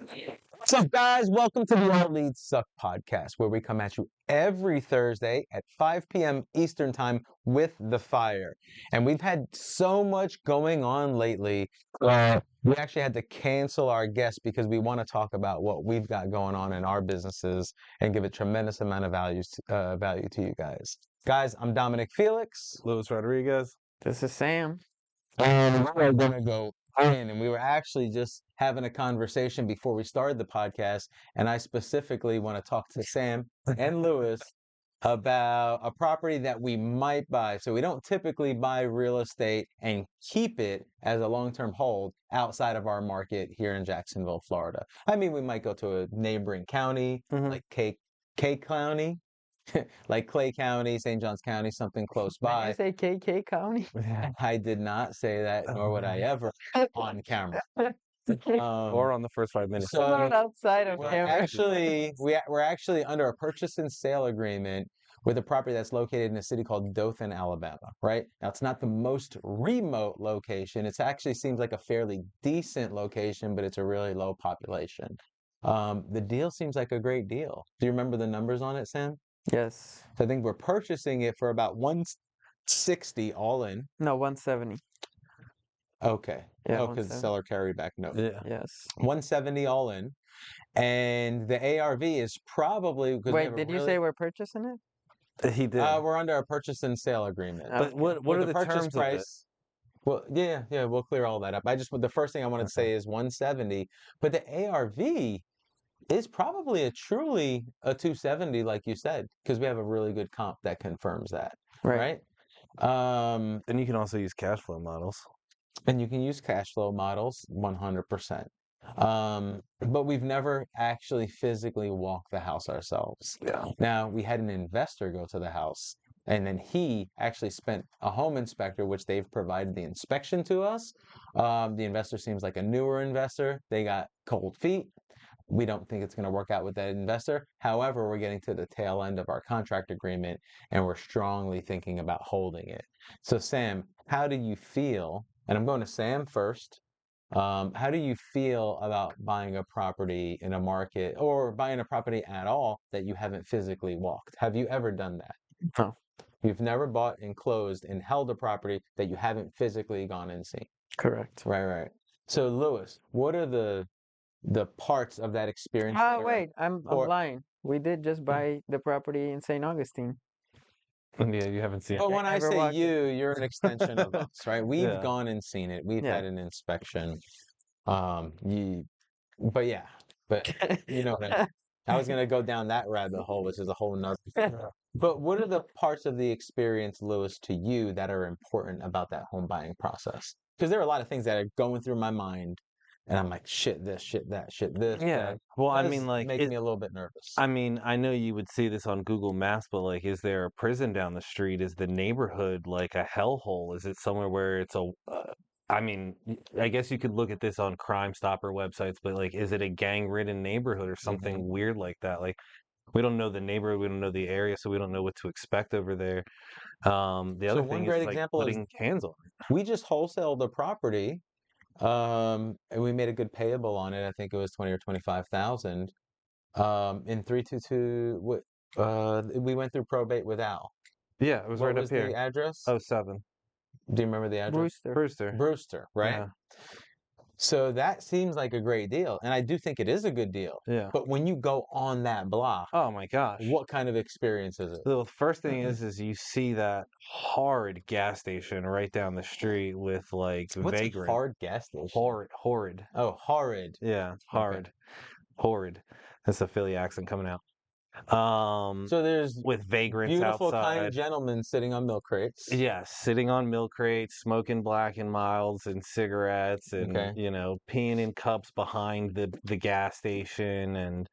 What's up, guys? Welcome to the All Leads Suck podcast, where we come at you every Thursday at 5 p.m. Eastern Time with the fire. And we've had so much going on lately. We actually had to cancel our guest because we want to talk about what we've got going on in our businesses and give a tremendous amount of value to you guys. Guys, I'm Dominic Felix. Luis Rodriguez. This is Sam. And we are going to go in. And we were actually just having a conversation before we started the podcast. And I specifically want to talk to Sam and Lewis about a property that we might buy. So we don't typically buy real estate and keep it as a long-term hold outside of our market here in Jacksonville, Florida. I mean, we might go to a neighboring county, like K County. Like Clay County, St. Johns County, something close by. Did you say KK County? I did not say that, nor would I ever on camera. Or on the first 5 minutes. So Not outside of we're camera. we're actually under a purchase and sale agreement with a property that's located in a city called Dothan, Alabama, right? Now, it's not the most remote location. It actually seems like a fairly decent location, but it's a really low population. The deal seems like a great deal. Do you remember the numbers on it, Sam? Yes. So I think we're purchasing it for about 160 all in. No, 170. Okay. Yeah, Oh, because the 170. seller carryback note. Yeah. Yes. 170 all in. And the ARV is probably because Wait, did you say we're purchasing it? He did. we're under a purchase and sale agreement. But what With are the purchase terms of it? Well, yeah, we'll clear all that up. The first thing I wanted to say is 170, but the ARV is probably a 270, like you said, because we have a really good comp that confirms that, right? And you can also use cash flow models. And you can use cash flow models 100%. But we've never actually physically walked the house ourselves. Yeah. Now, we had an investor go to the house, and then he actually spent a home inspector, which they've provided the inspection to us. The investor seems like a newer investor. They got cold feet. We don't think it's going to work out with that investor. However, we're getting to the tail end of our contract agreement, and we're strongly thinking about holding it. So, Sam, how do you feel? And I'm going to Sam first. How do you feel about buying a property in a market or buying a property at all that you haven't physically walked? Have you ever done that? No. You've never bought and closed and held a property that you haven't physically gone and seen. Correct. Right. So, Lewis, what are the parts of that experience? Wait, I'm lying. We did just buy the property in St. Augustine. Yeah, you haven't seen it. But when I Never say walked it. you're an extension of us, right? We've Yeah. gone and seen it. We've Yeah. had an inspection. But you know what I mean. I was gonna go down that rabbit hole, which is a whole nother. But what are the parts of the experience, Lewis, to you that are important about that home buying process? Because there are a lot of things that are going through my mind, and I'm like, shit this, shit that, shit this. Yeah. that Well, I does mean, like, make me a little bit nervous. I mean, I know you would see this on Google Maps, but like, is there a prison down the street? Is the neighborhood like a hellhole? Is it somewhere where it's I mean, I guess you could look at this on Crime Stopper websites, but like, is it a gang-ridden neighborhood or something weird like that? Like, we don't know the neighborhood, we don't know the area, so we don't know what to expect over there. The other one thing great is like example is putting hands on it. we just wholesaled the property, and we made a good payable on it. I think it was 20 or 25,000. In 322, we went through probate with Al. Yeah, it was What right was up here. the address? Oh, 7. Do you remember the address? Brewster. Brewster, right? Yeah. So that seems like a great deal, and I do think it is a good deal. Yeah. But when you go on that block, Oh my gosh. what kind of experience is it? The first thing is you see that horrid gas station right down the street with like What's a vagrant. hard gas station? Horrid. Oh, horrid. Yeah, horrid. That's a Philly accent coming out. So there's with vagrants beautiful, outside. kind gentlemen sitting on milk crates. Yeah, sitting on milk crates, smoking Black and Milds and cigarettes, and peeing in cups behind the gas station. And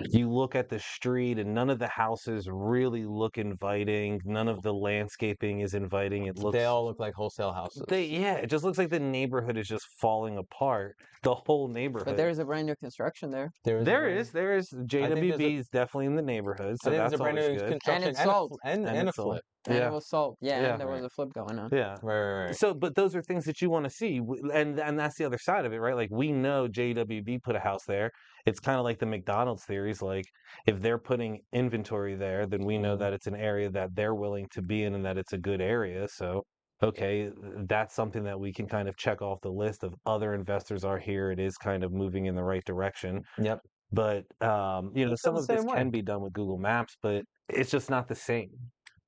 you look at the street, and none of the houses really look inviting. None of the landscaping is inviting. They all look like wholesale houses. It just looks like the neighborhood is just falling apart. The whole neighborhood. But there's a brand new construction there. There is. JWB is definitely in the the neighborhood, I so think it's a that's brand always new good. And construction it's sold. And and a it's sold. flip. And it Yeah, was sold. Yeah, yeah, and there was Right. a flip going on. yeah. Right. So, but those are things that you want to see, and that's the other side of it, right? Like we know JWB put a house there. It's kind of like the McDonald's theories. Like if they're putting inventory there, then we know Mhm. that it's an area that they're willing to be in, and that it's a good area. So, okay, that's something that we can kind of check off the list of other investors are here. It is kind of moving in the right direction. Yep. But you know, I feel some the of this same way. can be done with Google Maps, but it's just not the same.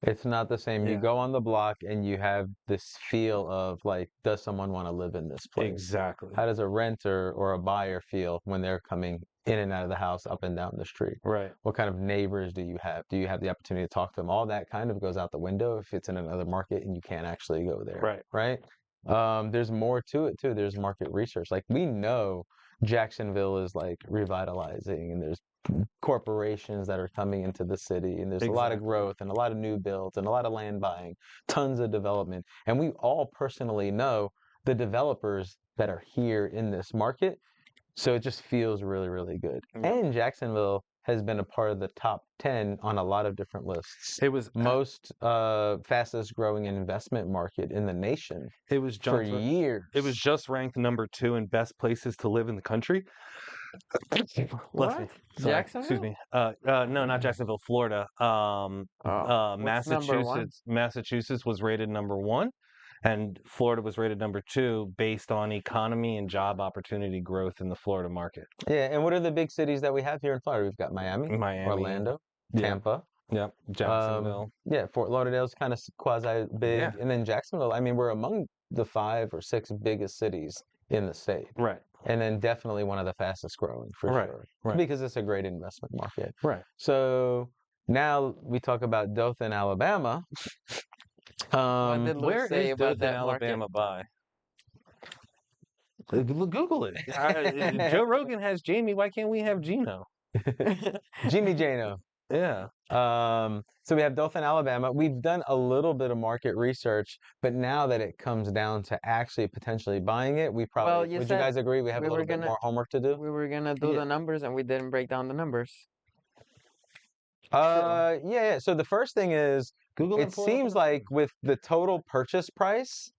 It's not the same. You Yeah, go on the block and you have this feel of like, does someone want to live in this place? exactly. How does a renter or a buyer feel when they're coming in and out of the house, up and down the street? Right, What kind of neighbors do you have? Do you have the opportunity to talk to them? All that kind of goes out the window if it's in another market and you can't actually go there, right. right? There's more to it too. There's market research. Like we know Jacksonville is like revitalizing and there's corporations that are coming into the city and there's a lot of Exactly. growth and a lot of new builds and a lot of land buying, tons of development. And we all personally know the developers that are here in this market. So it just feels really, really good. Yep. And Jacksonville has been a part of the top 10 on a lot of different lists. It was Most fastest growing investment market in the nation it was for jumped. years. It was just ranked #2 in best places to live in the country. Bless me. What? Sorry. Excuse Jacksonville? me. No, not Jacksonville, Florida. Oh, what's number one? Massachusetts was rated #1, and Florida was rated #2 based on economy and job opportunity growth in the Florida market. Yeah, and what are the big cities that we have here in Florida? We've got Miami, Miami. Orlando, Yeah. Tampa. Yep. Jacksonville. Yeah, Fort Lauderdale's kind of quasi big, Yeah. and then Jacksonville. I mean, we're among the 5 or 6 biggest cities in the state, Right. and then definitely one of the fastest growing for Right. sure, Right. because it's a great investment market. Right. So now we talk about Dothan, Alabama. What did Luke Where say is about Dothan, that market? Alabama by? Google it. Joe Rogan has Jamie. Why can't we have Gino? Jimmy Jano. Yeah. So we have Dothan, Alabama. We've done a little bit of market research, but now that it comes down to actually potentially buying it, we probably, Well, you would you said guys agree we have we a were little bit gonna more homework to do? we were gonna do Yeah. the numbers and we didn't break down the numbers. Yeah. So the first thing is, Google it and pull it up on seems the like screen. with the total purchase price,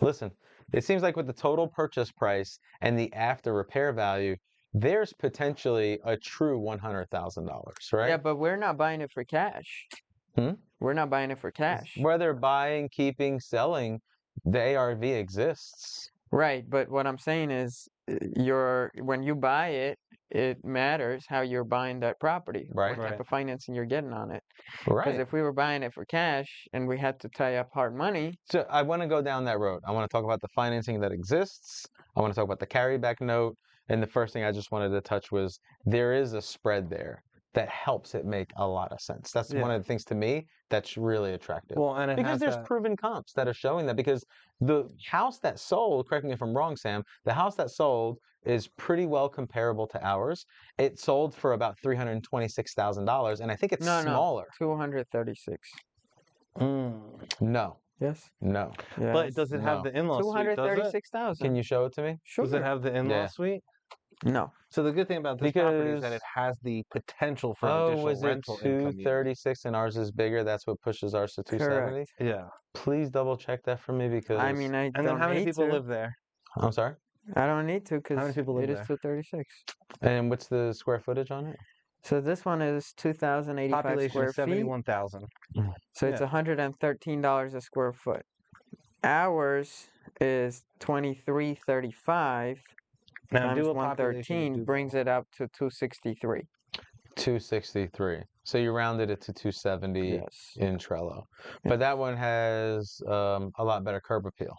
listen, it seems like with the total purchase price and the after repair value, there's potentially a true $100,000, right? Yeah, but we're not buying it for cash. Hmm? We're not buying it for cash. Whether buying, keeping, selling, the ARV exists. Right, but what I'm saying is when you buy it, it matters how you're buying that property, Right. what type Right. of financing you're getting on it. Right. Because if we were buying it for cash and we had to tie up hard money, So I want to go down that road. I want to talk about the financing that exists. I want to talk about the carryback note. And the first thing I just wanted to touch was there is a spread there that helps it make a lot of sense. That's one Yeah. of the things to me that's really attractive. Well, and it Because has there's that. proven comps that are showing that. Because the house that sold, correct me if I'm wrong, Sam, the house that sold is pretty well comparable to ours. It sold for about $326,000, and I think it's no, smaller. 236. No, Yes. no. But Yes. does it have No. the in-law suite? Does it? 236,000. Can you show it to me? Sure. Does it have the in-law Yeah. suite? No. So the good thing about this property is that it Because has the potential for oh, additional was it rental income. 236 and ours is bigger? That's what pushes ours to 270. Correct. Yeah. Please double check that for me because I mean, I And then don't how many need people to. live there? I'm sorry. I don't need to How many because people live it is there? 236. And what's the square footage on it? So this one is 2,085 Population square is feet. 71,000. So it's Yeah. $113 a square foot. Ours is 2335 Now times do a population 113 to brings it up to 263. 263. So you rounded it to 270 Yes. in Trello. But that one has a lot better curb appeal.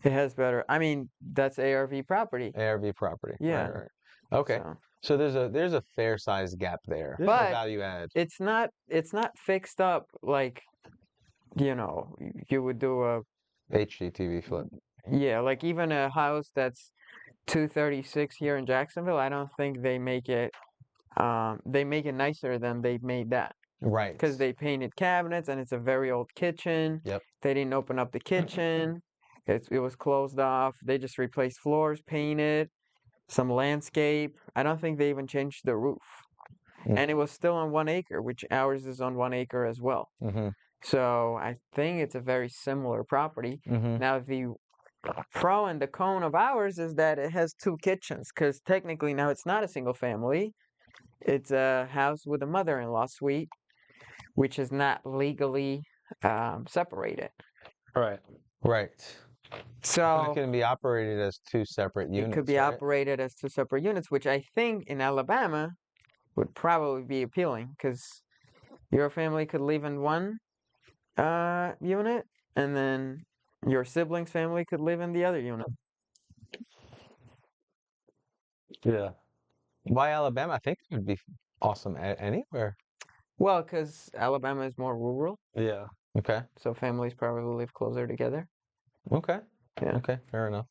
It has better. I mean, that's ARV property. ARV property. Yeah. Right. Okay. So there's a fair size gap there. Yeah. for But value add. it's not fixed up like, you would do a HGTV flip. like even a house that's 236 here in Jacksonville, I don't think they make it nicer than they made that. Right. Because they painted cabinets and it's a very old kitchen. Yep. They didn't open up the kitchen. It was closed off. They just replaced floors, painted, some landscape. I don't think they even changed the roof. and it was still on 1 acre, which ours is on 1 acre as well. Mm-hmm. So I think it's a very similar property. Mm-hmm. Now, the pro and the con of ours is that it has 2 kitchens, because technically now it's not a single family. It's a house with a mother-in-law suite, which is not legally separated. Right. Right. But it So can be operated as two separate it could units, be right? operated as 2 separate units, which I think in Alabama would probably be appealing, because your family could live in one unit, and then your siblings' family could live in the other unit. Yeah. Why Alabama? I think it would be awesome anywhere. Well, because Alabama is more rural, Yeah. Okay. so families probably live closer together. Okay. Yeah. Okay. Fair enough.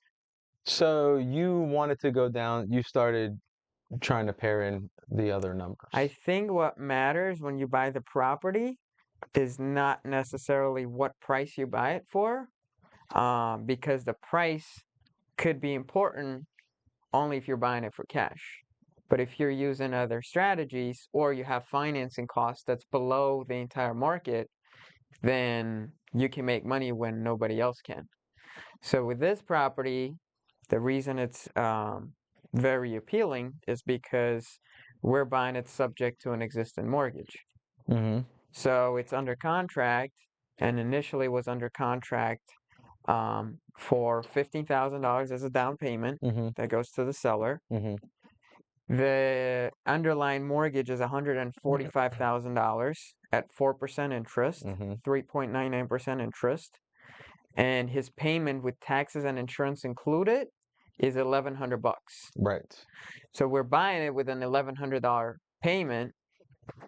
So you wanted to go down, you started trying to pair in the other numbers. I think what matters when you buy the property is not necessarily what price you buy it for, because the price could be important only if you're buying it for cash. But if you're using other strategies or you have financing costs that's below the entire market, then you can make money when nobody else can. So with this property, the reason it's very appealing is because we're buying it subject to an existing mortgage. Mm-hmm. So it's under contract, and initially was under contract for $15,000 as a down payment Mm-hmm. that goes to the seller. Mm-hmm. The underlying mortgage is $145,000 at 4% interest, Mm-hmm. 3.99% interest, and his payment with taxes and insurance included is $1,100. Right. So we're buying it with an $1,100 payment,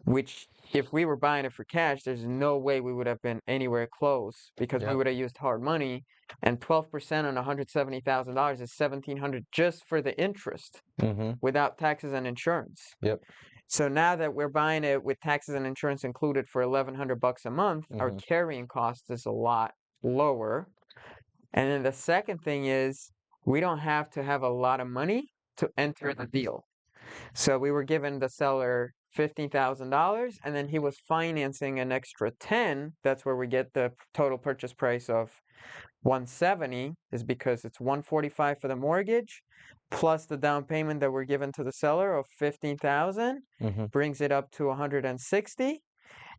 which if we were buying it for cash, there's no way we would have been anywhere close, because we Yep. would have used hard money, and 12% on $170,000 is $1,700 just for the interest Mm-hmm. without taxes and insurance. Yep. So now that we're buying it with taxes and insurance included for $1,100 a month, our Mm-hmm. carrying cost is a lot lower. And then the second thing is we don't have to have a lot of money to enter the deal. So we were giving the seller $15,000, and then he was financing an extra 10. That's where we get the total purchase price of 170, is because it's 145 for the mortgage plus the down payment that we're given to the seller of 15,000, Mm-hmm. brings it up to 160.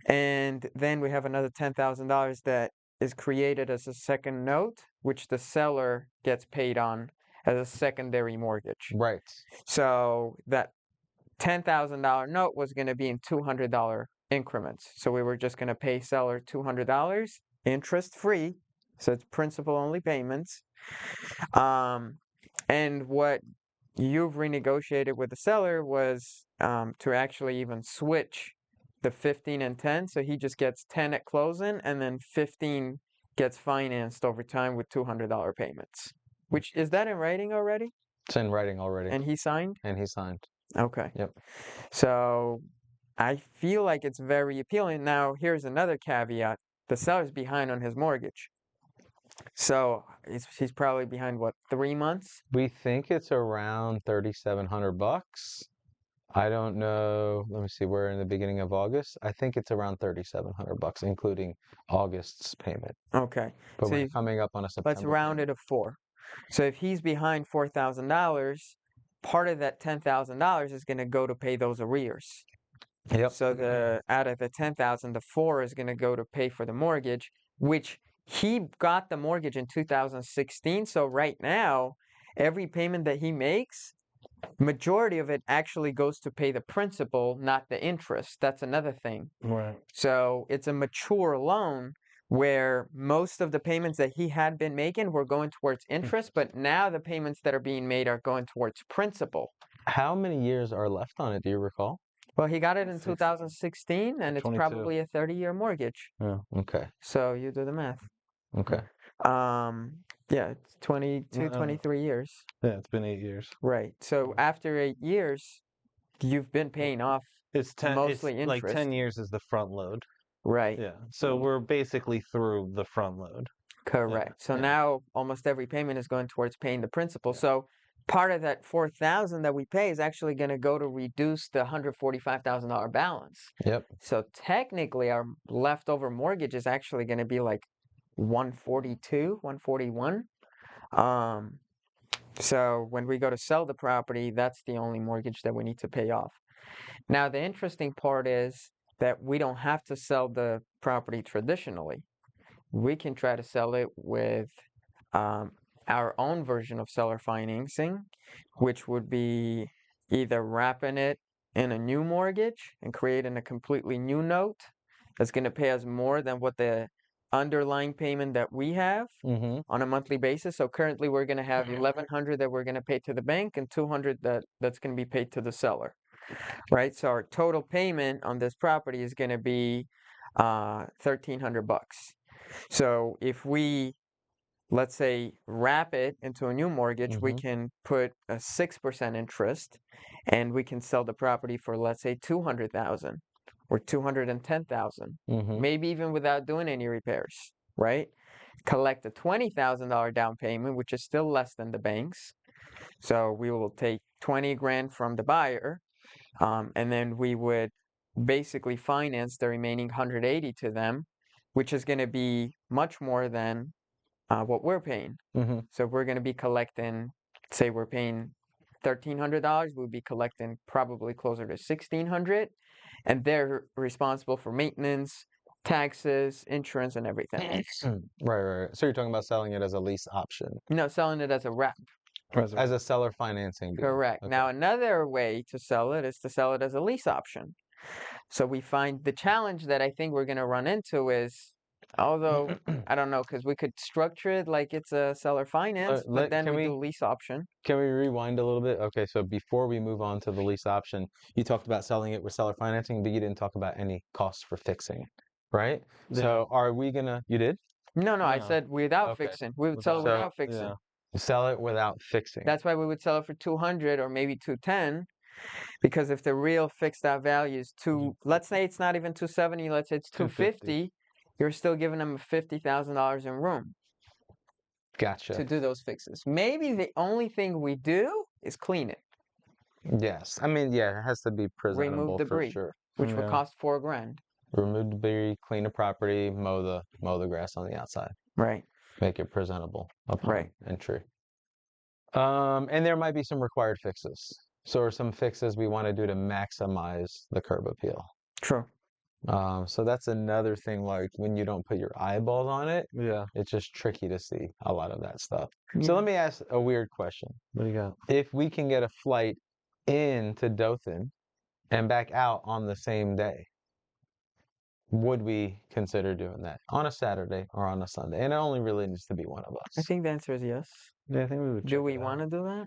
And then we have another $10,000 that is created as a second note, which the seller gets paid on as a secondary mortgage. Right. So that $10,000 note was going to be in $200 increments. So we were just going to pay seller $200 interest free. So it's principal only payments. And what you've renegotiated with the seller was to actually even switch the 15 and 10. So he just gets 10 at closing, and then 15 gets financed over time with $200 payments. Which, is that in writing already? It's in writing already. And he signed? And he signed. Okay. Yep. So I feel like it's very appealing. Now, here's another caveat. The seller's behind on his mortgage. So he's probably behind, what, 3 months? We think it's around $3,700. I don't know. Let me see. We're in the beginning of August. I think it's around $3,700, including August's payment. Okay. But So we're coming up on a let's September round payment. it to 4. So if he's behind $4,000, part of that $10,000 is going to go to pay those arrears. Yep. So out of the 10,000, the 4 is going to go to pay for the mortgage, which he got the mortgage in 2016. So right now, every payment that he makes, majority of it actually goes to pay the principal, not the interest. That's another thing. Right. So it's a mature loan where most of the payments that he had been making were going towards interest, but now the payments that are being made are going towards principal. How many years are left on it? Do you recall? Well, he got it in 6 2016, and it's 22. probably a 30-year mortgage. Oh, okay. So you do the math. Okay. Yeah, it's 22, 23 years. Yeah, it's been 8 years. Right. So after 8 years, you've been paying off It's 10. mostly It's like interest. 10 years is the front load. Right. Yeah. So we're basically through the front load. Correct. So yeah. now almost every payment is going towards paying the principal. So part of that 4,000 that we pay is actually going to go to reduce the $145,000 balance. Yep. So technically, our leftover mortgage is actually going to be like 142, 141. So when we go to sell the property, that's the only mortgage that we need to pay off. Now, the interesting part is that we don't have to sell the property traditionally. We can try to sell it with um, our own version of seller financing, which would be either wrapping it in a new mortgage and creating a completely new note that's going to pay us more than what the underlying payment that we have Mm-hmm. on a monthly basis. So currently we're going to have 1,100 that we're going to pay to the bank and 200 that's going to be paid to the seller, right? So our total payment on this property is going to be $1,300. So if we, let's say, wrap it into a new mortgage, we Mm-hmm. can put a 6% interest, and we can sell the property for, let's say, 200,000 or 210,000, Mm-hmm. maybe even without doing any repairs, right? Collect a $20,000 down payment, which is still less than the bank's. So we will take 20 grand from the buyer, and then we would basically finance the remaining 180 to them, which is going to be much more than what we're paying. Mm-hmm. So we're going to be collecting, say we're paying $1,300, we'll be collecting probably closer to $1,600, and they're responsible for maintenance, taxes, insurance, and everything. Right. So you're talking about selling it as a lease option, No, selling it as a wrap. as a seller financing deal. Correct. Okay. Now, another way to sell it is to sell it as a lease option. So we find the challenge that I think we're going to run into is, although I don't know, because we could structure it like it's a seller finance, but then Can we we do lease option. can we rewind a little bit? Okay, so before we move on to the lease option, you talked about selling it with seller financing, but you didn't talk about any costs for fixing, right? Yeah. So are we gonna? You did? No, I No. said without Okay. fixing. We would sell it So without fixing. Yeah. sell it without fixing. That's why we would sell it for 200 or maybe 210, because if the real fixed out value is let's say it's not even 270, let's say it's 250, you're still giving them $50,000 in room Gotcha. to do those fixes. Maybe the only thing we do is clean it, Yes. I mean, yeah, it has to be remove presentable for debris, sure. which would Yeah. cost 4 grand. Remove debris, clean the property, mow the grass on the outside, Right, make it presentable upon right. entry. And there might be some required fixes. So are some fixes we want to do to maximize the curb appeal. True. So that's another thing, like when you don't put your eyeballs on it, Yeah. it's just tricky to see a lot of that stuff. Yeah. So let me ask a weird question. What do you got? If we can get a flight into Dothan and back out on the same day, would we consider doing that on a Saturday or on a Sunday? And it only really needs to be one of I us. think the answer is yes. Yeah, I think we would Do check we it want to out. do that?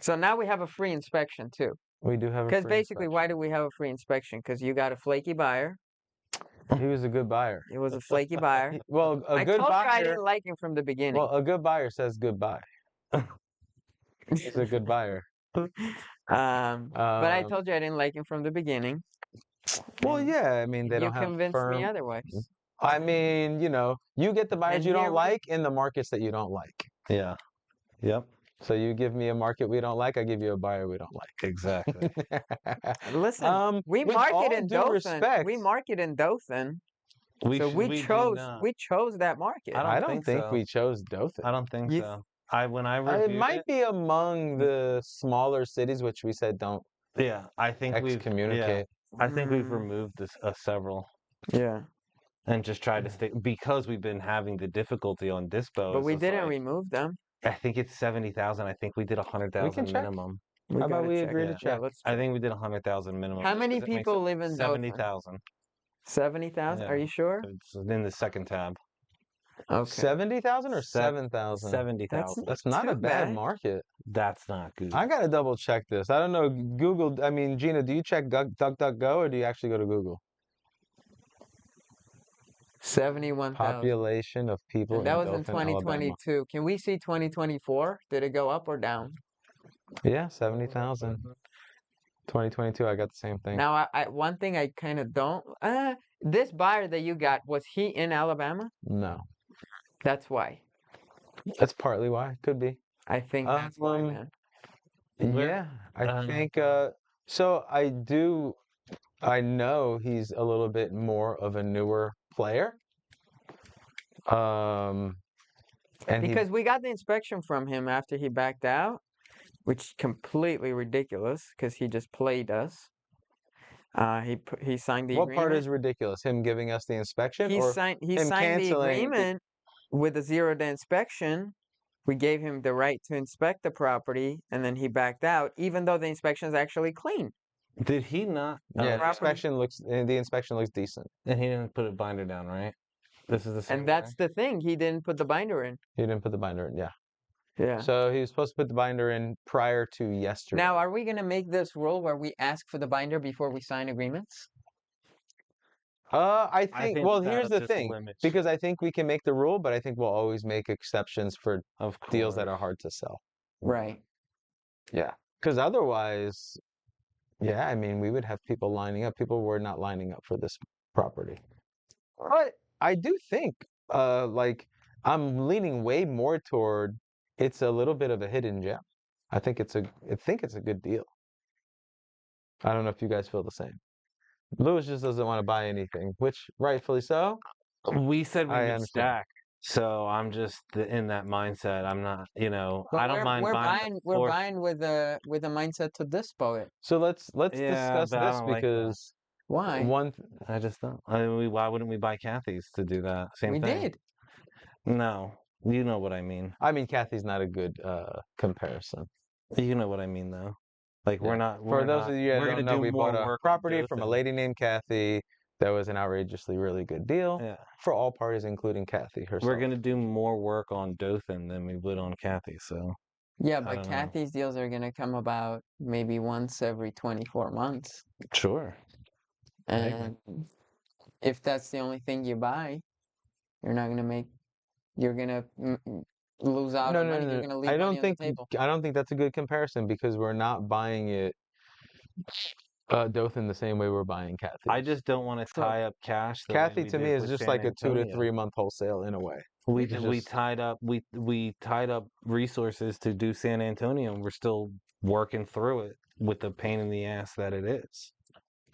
So now we have a free inspection too. We do have a Because free basically, why inspection. do we have a free inspection? Because you got a flaky buyer. He was a good buyer. It was a flaky buyer. Well, a I good told you I buyer. didn't like him from the beginning. Well, a good buyer says goodbye. He's a good buyer. But I Um, told you I didn't like him from the beginning. well, and yeah, I mean, they you don't have convinced me firm. otherwise. I mean, you get the buyers And you here don't we like in the markets that you don't like. Yeah. Yep. So you give me a market we don't like, I give you a buyer we don't Exactly. like. Listen, we With market all in due Dothan. respect, We market in Dothan. So we We did chose not. that market. I I don't don't think think so. we chose Dothan. I don't think You so. When I It reviewed might it, be among the smaller cities, which we said don't yeah, I think yeah, excommunicate. I think we've Mm, removed this several yeah, and just tried to stay because we've been having the difficulty on but dispos. we It's didn't like remove them. I think it's 70,000. I think we did We can 100,000 check. minimum. We How about gotta we check. agree to Yeah, Yeah, check? let's I check. think we did 100,000 minimum. How just many 'cause it makes people it live in Dothan? 70,000. 70,000? Are Yeah, you sure? it's in the second tab. Okay. 70,000 or Set 7,000? That's 70,000. not That's not a too bad bad. market. That's not good. I gotta double check this. I don't know. Google, I mean, Gina, do you check DuckDuckGo or do you actually go to Google? 71,000. Population of people And that in was in Dothan, Alabama. 2022. Can we see 2024? Did it go up or down? Yeah, 70,000. 2022, I got the same thing. Now, one thing I kind of don't. This buyer that you got, was he in Alabama? No, That's why. that's partly why. Could be. I think that's why, Um, man. yeah, I think so I know he's a little bit more of a newer player. Um, and he Because we got the inspection from him after he backed out, which completely ridiculous because he just played us. He signed the what part agreement. is ridiculous? Him giving us the inspection He or signed he him signed the canceling the agreement with a 0-day inspection. We gave him the right to inspect the property, and then he backed out, even though the inspection is actually clean. Did he not? The yeah, property, the inspection looks decent. And he didn't put a binder down, right? This is the same and guy. that's the thing. He didn't put the binder in. He didn't put the binder in, yeah. Yeah. So he was supposed to put the binder in prior to yesterday. Now, are we gonna make this rule where we ask for the binder before we sign agreements? I I think, think well, here's that the just thing, limits, because I think we can make the rule, but I think we'll always make exceptions for of deals that course. are hard to sell. Right. Yeah. Because otherwise, yeah, I mean, we would have people lining up. People were not lining up for this property. But I do think, like, I'm leaning way more toward it's a little bit of a hidden gem. I think it's a good deal. I don't know if you guys feel the same. Lewis just doesn't want to buy anything, which rightfully so. We said we I would understand. stack, so I'm just in that mindset. I'm not, But I don't mind buying the we're fourth. buying with a mindset to dispo it. So let's Yeah, discuss but I this don't like that. because Why? one I just don't. I mean, why wouldn't we buy Kathy's to do that? Same We thing. did. No, you know what I mean. I mean Kathy's not a good comparison. You know what I mean, though. Like Yeah. For those of you that we're gonna don't know, do we bought more a work on property from a Dothan. lady named Kathy that was an outrageously really good deal Yeah, for all parties, including Kathy we're herself. gonna do more work on Dothan than we would on Kathy. So Yeah, I but don't know. Kathy's deals are gonna come about maybe once every 24 months. Sure. I agree. And if that's the only thing you buy, you're not gonna make, you're gonna lose out No, on no, money. no, You're no. gonna leave money on the table. I don't think that's a good comparison because we're not buying it Dothan the same way we're buying I Kathy's. just don't want to So tie up cash the way Kathy we to me did is with just San like a 2 to 3 Antonio. month wholesale in a way. It's We just tied up we tied up resources to do San Antonio, and we're still working through it with the pain in the ass that it is.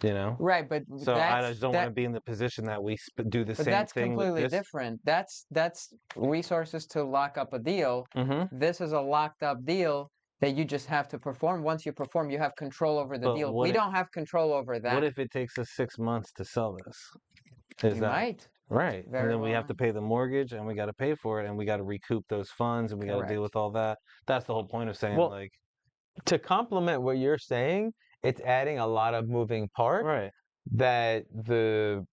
You know. right, but So I just don't want to be in the position that we do the same that's thing with completely this. different. That's resources to lock up a deal. Mm-hmm. This is a locked up deal that you just have to perform. Once you perform, you have control over the But deal. We don't have control over what that. if it takes us 6 months to sell this? Is We that might right? And very then we well have to might. pay the mortgage, and we got to pay for it, and we got to recoup those funds, and we got to deal Correct. with all that. That's the whole point of saying, well, like, to complement what you're saying, it's adding a lot of moving parts right? that the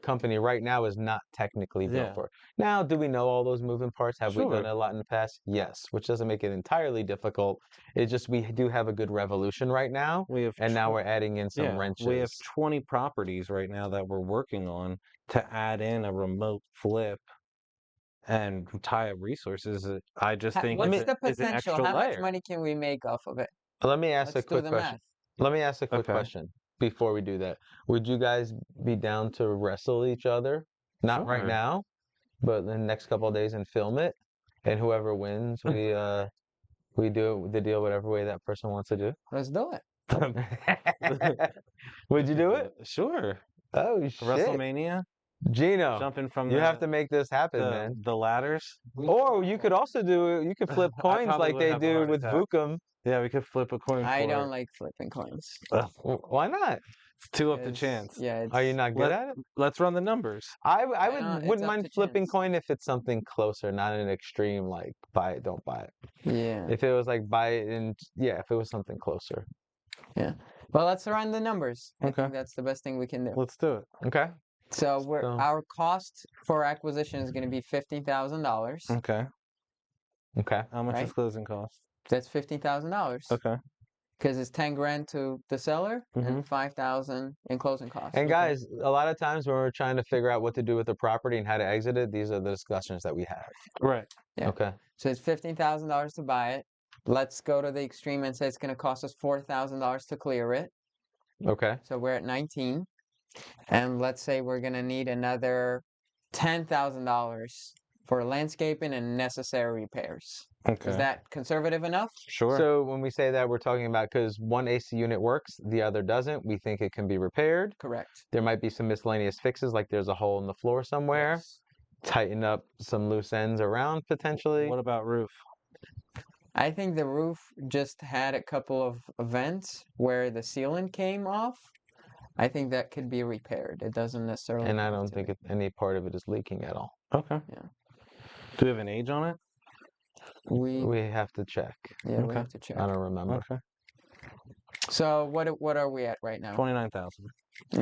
company right now is not technically built Yeah, for. Now, do we know all those moving parts? Have we done sure. it a lot in the past? Yes, which doesn't make it entirely difficult. It's just we do have a good revolution right now, We have and now we're adding in some we have wrenches. 20 properties right now that we're working on to add in a remote flip and tie up resources. I just think Let What's me the is an potential? extra How much layer. money can we make off of it? let me ask a Let's do quick the question. math. Let me ask a quick Okay, question before we do that. Would you guys be down to wrestle each other? Not right sure. now, but in the next couple of days and film it. And whoever wins, we do the deal whatever way that person wants to do. Let's do it. Would you do it? Sure. Oh shit. WrestleMania, Gino, jumping from you have to make this happen, man. the ladders. Or you could also you could flip I coins probably like would they have a do heart with attack. Vukum. Yeah, we could flip a coin I for don't it. like flipping coins. Ugh, Why not? it's two up to 'Cause, chance. yeah, Are you it's not good at it? Let's run the numbers. I I don't. It's wouldn't up mind to flipping chance. coin if it's something closer, not an extreme like buy it, don't buy it. Yeah, If it was like buy it and yeah, if it was something closer. yeah. Well, let's run the numbers. I Okay, think that's the best thing we can do. let's do it. Okay. So So our cost for acquisition is going to be $15,000, Okay. okay. How much is right? closing cost? That's $15,000 Okay. because it's 10 grand to the seller Mm-hmm. and 5,000 in closing costs. And guys, a lot of times when we're trying to figure out what to do with the property and how to exit it, these are the discussions that we have. Right. Yeah. Okay. So it's $15,000 to buy it. Let's go to the extreme and say it's going to cost us $4,000 to clear it. Okay. So we're at 19. And let's say we're going to need another $10,000 for landscaping and necessary repairs. Is Okay. that conservative enough? Sure. So when we say that, we're talking about because one AC unit works, the other doesn't. We think it can be repaired. Correct. There might be some miscellaneous fixes, like there's a hole in the floor somewhere. Yes. Tighten up some loose ends around potentially. What about roof? I think the roof just had a couple of events where the sealant came off. I think that could be repaired. It doesn't necessarily And I have don't to think be. any part of it is leaking at all. Okay. Yeah. Do we have an age on it? We We have to check. we Okay. have to check. I don't remember. Okay. So what are we at right now? 29,000.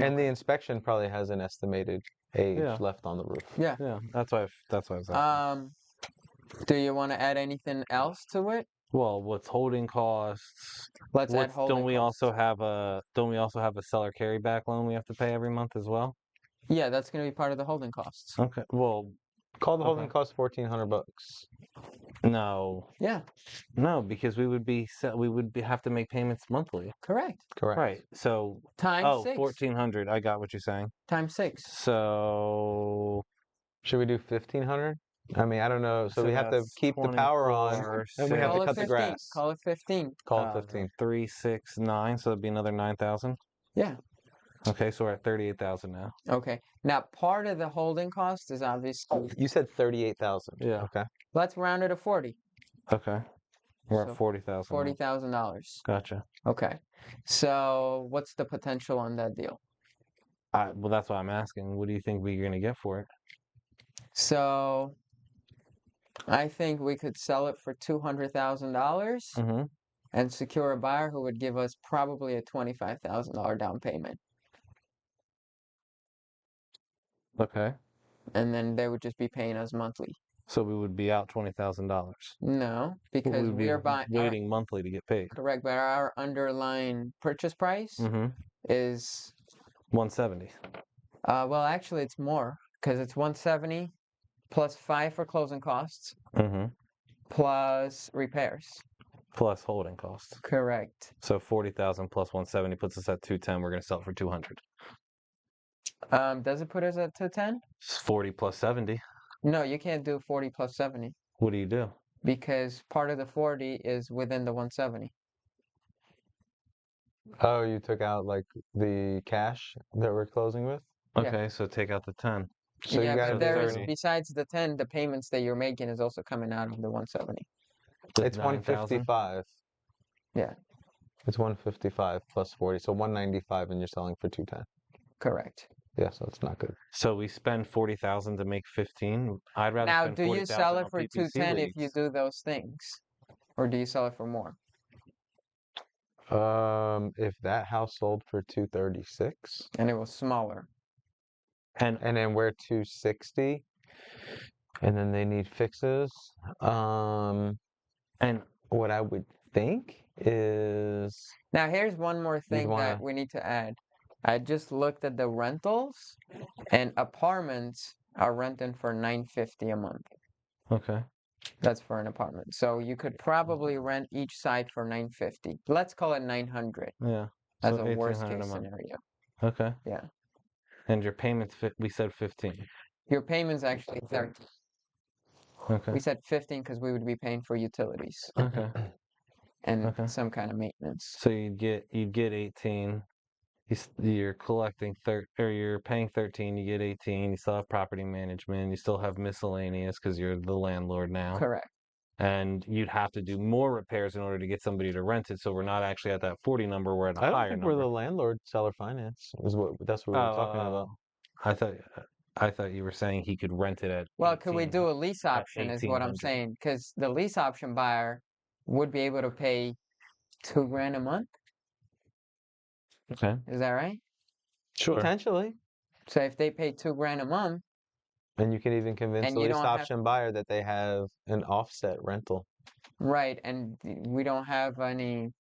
And the inspection probably has an estimated age Yeah. left on the roof. Yeah. Yeah, that's why I was asking. Do you want to add anything else to it? Well, what's holding costs? Let's add What's holding don't we costs. also have a seller carryback loan we have to pay every month as well? Yeah, that's going to be part of the holding costs. Okay. Well, Call the holding Okay. cost $1,400. no, Yeah, because we would have to make payments monthly. correct. Correct. Right. So Times 6. 1,400. I got what you're saying. Times 6. So Should we do 1,500? I mean, I don't know. So we have to that's keep the power on, 24, and we have Call to it cut the 15. grass. Call it 15. Call it 15. 3, 6, 9. So that'd be another 9,000. Yeah. Okay, so we're at 38,000 now. Okay. Now, part of the holding cost is obviously, You said 38,000. Yeah. Okay. let's round it to 40. Okay. We're So, at 40,000. now. $40,000. Gotcha. Okay. So, what's the potential on that deal? Well, that's why I'm asking. What do you think we're gonna get for it? So, I think we could sell it for $200,000 Mm-hmm. and secure a buyer who would give us probably a $25,000 down payment. Okay. And then they would just be paying us monthly. So we would be out $20,000. No, We because would be we are buying. waiting monthly to get paid. Correct, but our underlying purchase price Mm-hmm. is 170. well, actually, it's more because it's 170 plus 5 for closing costs Mm-hmm. plus repairs. Plus holding costs. Correct. So 40,000 plus 170 puts us at 210. We're gonna sell it for 200. Does it put us at 210? It's 40 plus 70. No, you can't do 40 plus 70 What do you do? because part of the 40 is within the 170. Oh, you took out like the cash that we're closing with? Yeah. Okay, so take out the 10. So you yeah, gotta but there is, 30. besides the 10, the payments that you're making is also coming out of the 170. It's 155. Yeah. It's 155 plus 40, so 195, and you're selling for 210. Correct. Yeah, so it's not good. So we spend 40,000 to make 15. I'd rather Now, spend do you 40,000 sell it on for PPC 210 if you leagues. do those things? Or do you sell it for more? If that house sold for 236, And it was smaller. And and then we're 260, and then they need fixes. and What I would think is Now, here's one more thing that wanna- we need to add. I just looked at the rentals, and apartments are renting for $950 a month. okay. That's for an apartment. So you could probably rent each side for $950. Let's call it $900 Yeah. as So a worst 1,800 case a month. scenario. Okay. Yeah. And your payments we said 15. Your payment's actually 13. Okay. We said 15 because we would be paying for utilities Okay. and Okay. some kind of maintenance. So you'd get 18. You're collecting or you're paying 13. You get 18. You still have property management. You still have miscellaneous because you're the landlord now. Correct. And you'd have to do more repairs in order to get somebody to rent it. So we're not actually at that 40 number. We're at a I don't higher think number. we're the landlord seller finance. That's what we were talking about. I thought you were saying he could rent it at. Well, could we 18. do a lease option is what I'm 1,800. saying. Because the lease option buyer would be able to pay $2,000 a month. Okay. Is that right? Sure. Potentially. So if they pay $2,000 a month, And you can even convince And the you lease don't have- option buyer that they have an offset rental. right, and we don't have any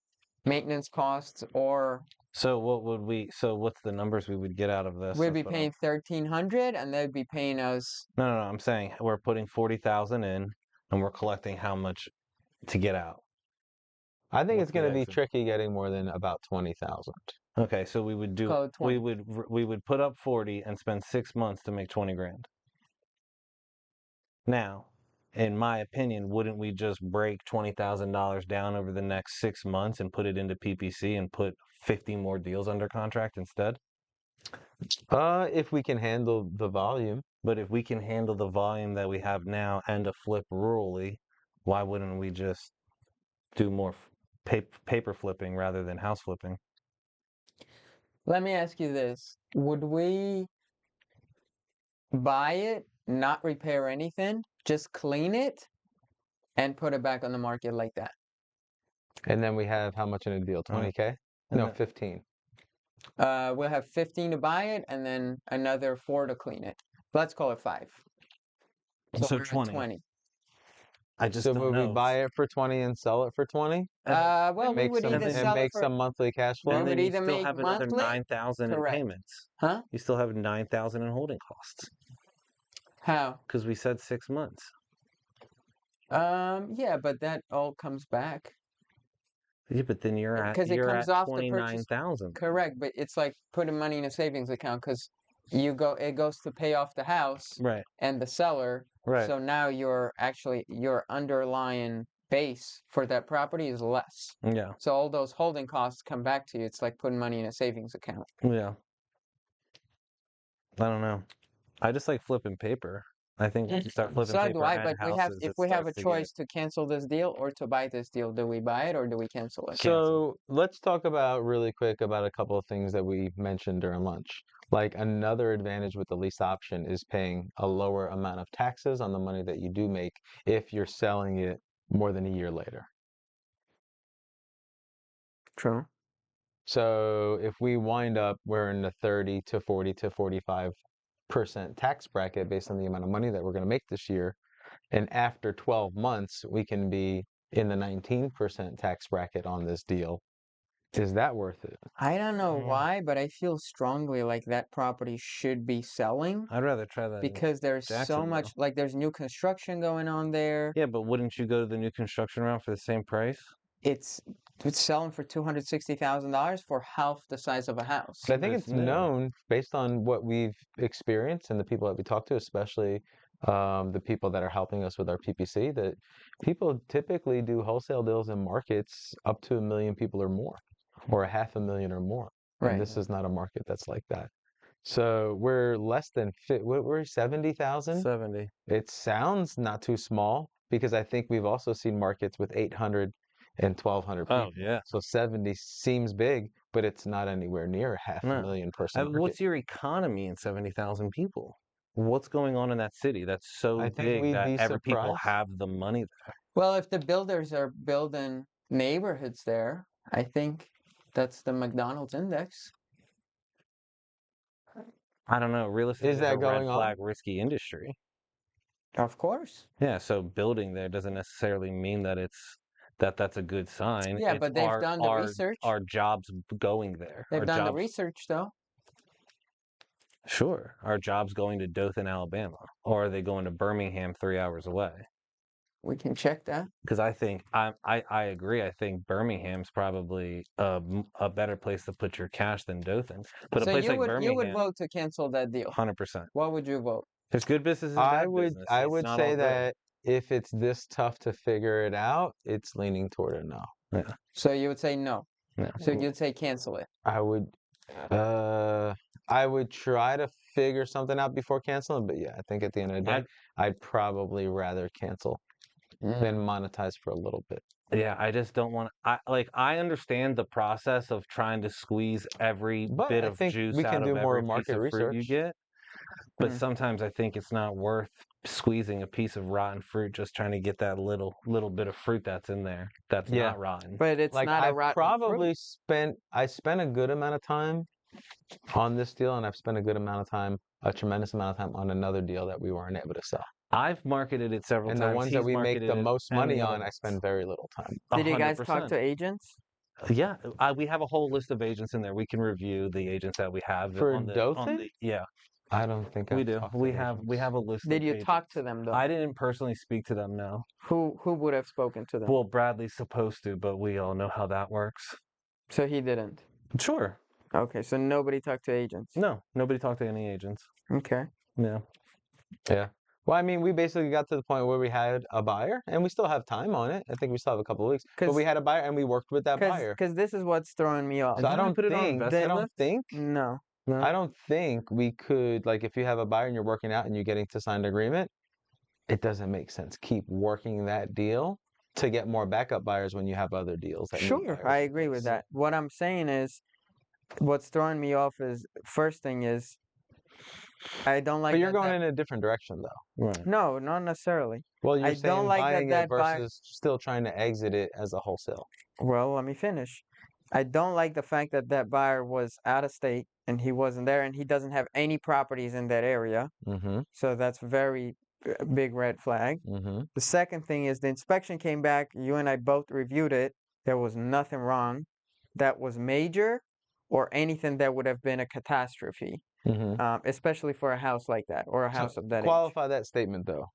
maintenance costs, or So what's the numbers we would get out of this? we'd be That's what paying $1,300 and they'd be paying us. No, I'm saying we're putting 40,000 in and we're collecting how much to get out. I think What's it's going the to be exit? tricky getting more than about 20,000. Okay, so we would Call it 20. we would put up 40 and spend 6 months to make 20 grand. Now, in my opinion, wouldn't we just break $20,000 down over the next 6 months and put it into PPC and put 50 more deals under contract instead? If we can handle the volume. But if we can handle the volume that we have now and a flip rurally, why wouldn't we just do more paper flipping rather than house flipping? Let me ask you this. Would we buy it, not repair anything, just clean it, and put it back on the market like that? And then we have how much in a deal? 20K? And No, then- 15. We'll have 15 to buy it and then another 4 to clean it. Let's call it 5. So we're at 20. I just So don't would we know. buy it for 20 and sell it for 20? Well, we Make would some either and and sell it make for, some monthly cash we flow? And then would you either still make have another monthly, 9,000 in correct. payments. Huh? You still have 9,000 in holding costs How? because we said 6 months. Yeah, but that all comes back. Yeah, but then you're Because it comes at off the purchase. 29,000. Correct, but it's like putting money in a savings account because it goes to pay off the house Right. and the seller. Right. So now your underlying base for that property is less. Yeah. So all those holding costs come back to you. It's like putting money in a savings account. Yeah. I don't know. I just like flipping paper. I think if you start flipping So do paper I, and but houses, if it we have a starts to get. choice to cancel this deal or to buy this deal, do we buy it or do we cancel it? So let's talk about really quick about a couple of things that we mentioned during lunch. Like another advantage with the lease option is paying a lower amount of taxes on the money that you do make if you're selling it more than a year later. True. So if we wind up, we're in the 30 to 40 to 45% tax bracket based on the amount of money that we're going to make this year. And after 12 months, we can be in the 19% tax bracket on this deal. Is that worth it? I don't know Mm. why, but I feel strongly like that property should be selling I'd rather try that in because there's so much, Jacksonville. like there's new construction going on there. Yeah, but wouldn't you go to the new construction round for the same price? It's selling for $260,000 for half the size of a house. But I think But it's it's new. known based on what we've experienced and the people that we talk to, especially the people that are helping us with our PPC, that people typically do wholesale deals in markets up to 1 million people or more, or 500,000 or more. And Right. this is not a market that's like that. So we're less than we're 70,000. 70. It sounds not too small because I think we've also seen markets with 800 and 1,200 Oh, people. yeah. So 70 seems big, but it's not anywhere near a half a No. million person market. What's your economy in 70,000 people? What's going on in that city that's so I think big we'd that be every people surprised. have the money there? Well, if the builders are building neighborhoods there, I think that's the McDonald's index. I don't know. Real estate Is is that a red going on? flag risky industry. Of course. Yeah, so building there doesn't necessarily mean that that's a good sign. Yeah, It's but they've done the research. our jobs going there. They've Our done the jobs, research though. sure. Our jobs going to Dothan, Alabama, or are they going to Birmingham 3 hours away? We can check that. Because I think I agree. I think Birmingham's probably a better place to put your cash than Dothan. But So a place you like would Birmingham, vote to cancel that deal. 100%. What would you vote? There's good business and bad business. I It's would not all say good. that if it's this tough to figure it out, it's leaning toward a no. Yeah. So you would say no. Yeah. So you'd say cancel it. I would try to figure something out before canceling, but yeah, I think at the end of the day, I'd probably rather cancel than monetize for a little bit. Yeah, I just don't want I understand the process of trying to squeeze every But bit I of think juice we out can of do more every piece market of fruit you research. get. But Mm. sometimes I think it's not worth squeezing a piece of rotten fruit just trying to get that little bit of fruit that's in there that's Yeah. not rotten. But it's Like not a I've rotten probably fruit. I spent a good amount of time on this deal, and I've spent a tremendous amount of time on another deal that we weren't able to sell. I've marketed it several And times. the ones that He's we make marketed the it most and money the other on, I ones. spend very little time. Did you guys talk 100%. to agents? Yeah, we have a whole list of agents in there. We can review the agents that we have For on Dothan? the yeah. I don't think We I've do. talked to We have agents. a list Did of you agents. talk to them though? I didn't personally speak to them, no. Who would have spoken to them? Well, Bradley's supposed to, but we all know how that works. So he didn't. Sure. Okay, so nobody talked to agents. No, nobody talked to any agents. Okay. Yeah. Yeah. Well, I mean, we basically got to the point where we had a buyer, and we still have time on it. I think we still have a couple of weeks, but we had a buyer, and we worked with that buyer. Because this is what's throwing me off. So And didn't we put it on investor list? No. I don't think we could, like, if you have a buyer and you're working out and you're getting to signed agreement, it doesn't make sense. Keep working that deal to get more backup buyers when you have other deals that need Sure, buyers I in agree with place. that. What I'm saying is, what's throwing me off is, first thing is, I don't But like you're that going in a different direction, though. Right. No, not necessarily. Well, you're I don't saying like that buying it buyer. versus still trying to exit it as a wholesale. Well, let me finish. I don't like the fact that that buyer was out of state and he wasn't there and he doesn't have any properties in that area. Mm-hmm. So that's very big red flag. Mm-hmm. The second thing is the inspection came back. You and I both reviewed it. There was nothing wrong that was major or anything that would have been a catastrophe, Mm-hmm. especially for a house like that or a So house of that qualify that statement, though.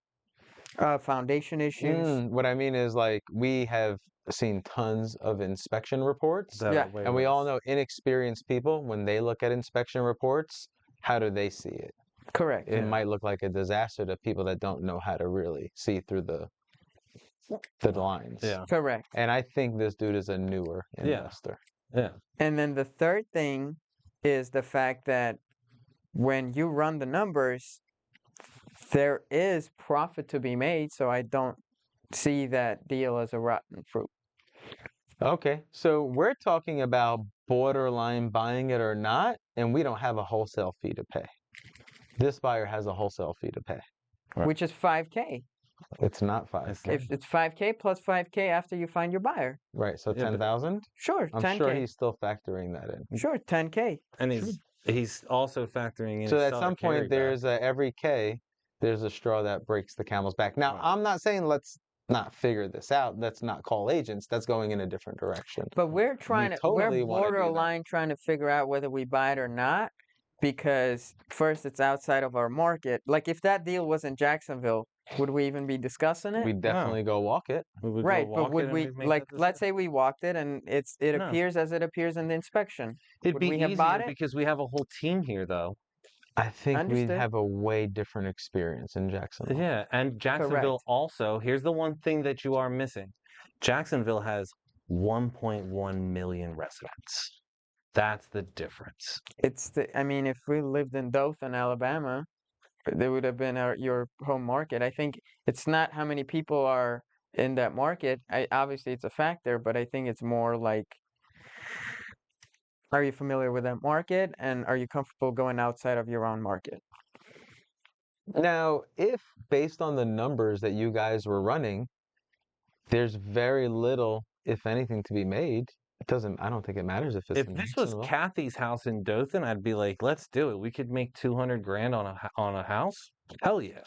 age. Foundation issues. What I mean is, like, we have seen tons of inspection reports, That Yeah. are way and we all worse. know inexperienced people, when they look at inspection reports, how do they see it? Correct. It Yeah. might look like a disaster to people that don't know how to really see through the lines. Yeah. Correct. And I think this dude is a newer Yeah. investor. Yeah. And then the third thing is the fact that when you run the numbers, there is profit to be made. So I don't see that deal as a rotten fruit. Okay, so we're talking about borderline buying it or not, and we don't have a wholesale fee to pay. This buyer has a wholesale fee to pay. Right. Which is 5K. It's not 5K. If it's 5K plus 5K after you find your buyer. Right, so Yeah, but- 10,000? Sure, I'm 10K. sure he's still factoring that in. Sure, 10K. And he's also factoring in So his at seller some point, carryback. there's every K, there's a straw that breaks the camel's back. Now, Right. I'm not saying let's not figure this out. Let's not call agents. That's going in a different direction. But we're totally wanna do that. borderline trying to figure out whether we buy it or not, because first it's outside of our market. Like if that deal was in Jacksonville, would we even be discussing it? We'd definitely go walk it. We would Right, go but walk would it and we we'd make like that let's decision. say we walked it and it No. appears as it appears in the inspection. It'd would be we have bought easier it? because we have a whole team here, though. I think we'd Understood. have a way different experience in Jacksonville. Yeah, and Jacksonville Correct. also. Here's the one thing that you are missing: Jacksonville has 1.1 million residents. That's the difference. I mean, if we lived in Dothan, Alabama, there would have been your home market. I think it's not how many people are in that market. Obviously it's a factor, but I think it's more like, are you familiar with that market and are you comfortable going outside of your own market? Now, if based on the numbers that you guys were running, there's very little, if anything, to be made, I don't think it matters if it's If in this was Jacksonville. Kathy's house in Dothan, I'd be like, let's do it. We could make 200 grand on a house. Hell yeah.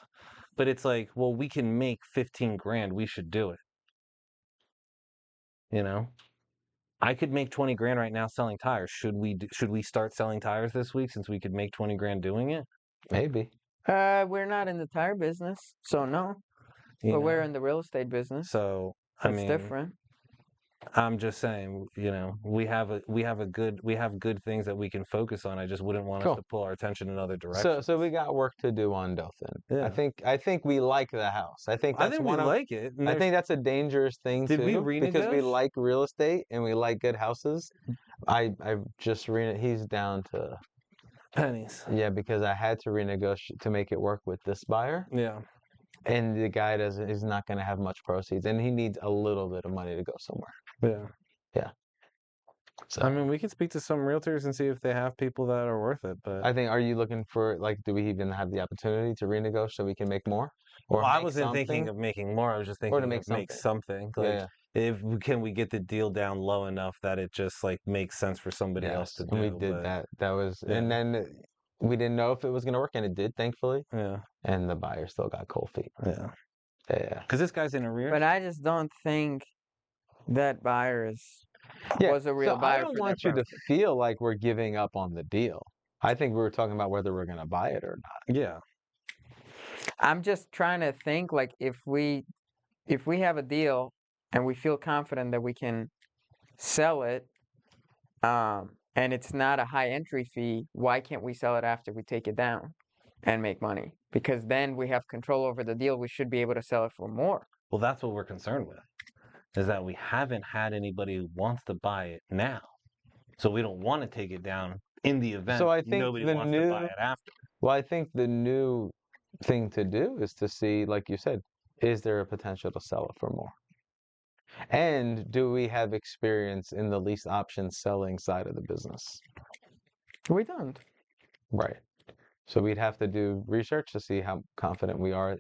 But it's like, well, we can make 15 grand. We should do it. You know, I could make 20 grand right now selling tires. Should we start selling tires this week since we could make 20 grand doing it? Maybe. We're not in the tire business, so no. You But we're know? in the real estate business. So I That's mean, different. I'm just saying, we have good things that we can focus on. I just wouldn't want us Cool. to pull our attention in other So directions. we got work to do on Dothan. Yeah. I think we like the house. I think I that's think we one of like it. And I there's- think that's a dangerous thing Did we too, because we renegotiate? like real estate and we like good houses. I've just he's down to pennies. yeah, because I had to renegotiate to make it work with this buyer. Yeah. And the guy is not going to have much proceeds, and he needs a little bit of money to go somewhere. Yeah. So I mean, we can speak to some realtors and see if they have people that are worth it. But I think, are you looking for, like, do we even have the opportunity to renegotiate so we can make more? Or well, I make wasn't thinking something? of making more. I was just Or thinking to make of make something. something. Like, Yeah, can we get the deal down low enough that it just like makes sense for somebody else yes, to and we do? did But that. That was, yeah. and then we didn't know if it was going to work, and it did, thankfully. Yeah. And the buyer still got cold feet. Yeah. Yeah. Because this guy's in arrears. But I just don't think that buyer Yeah. was a real So I buyer don't for that want you to property. feel like we're giving up on the deal. I think we were talking about whether we're going to buy it or not. Yeah. I'm just trying to think, like, if we have a deal and we feel confident that we can sell it, and it's not a high entry fee, why can't we sell it after we take it down? and make money because then we have control over the deal. We should be able to sell it for more. Well, that's what we're concerned with, is that we haven't had anybody who wants to buy it now. So we don't want to take it down in the event So I think nobody the wants to buy new, it after. well, I think the new thing to do is to see, like you said, is there a potential to sell it for more? And do we have experience in the lease option selling side of the business? We don't. Right. So we'd have to do research to see how confident we are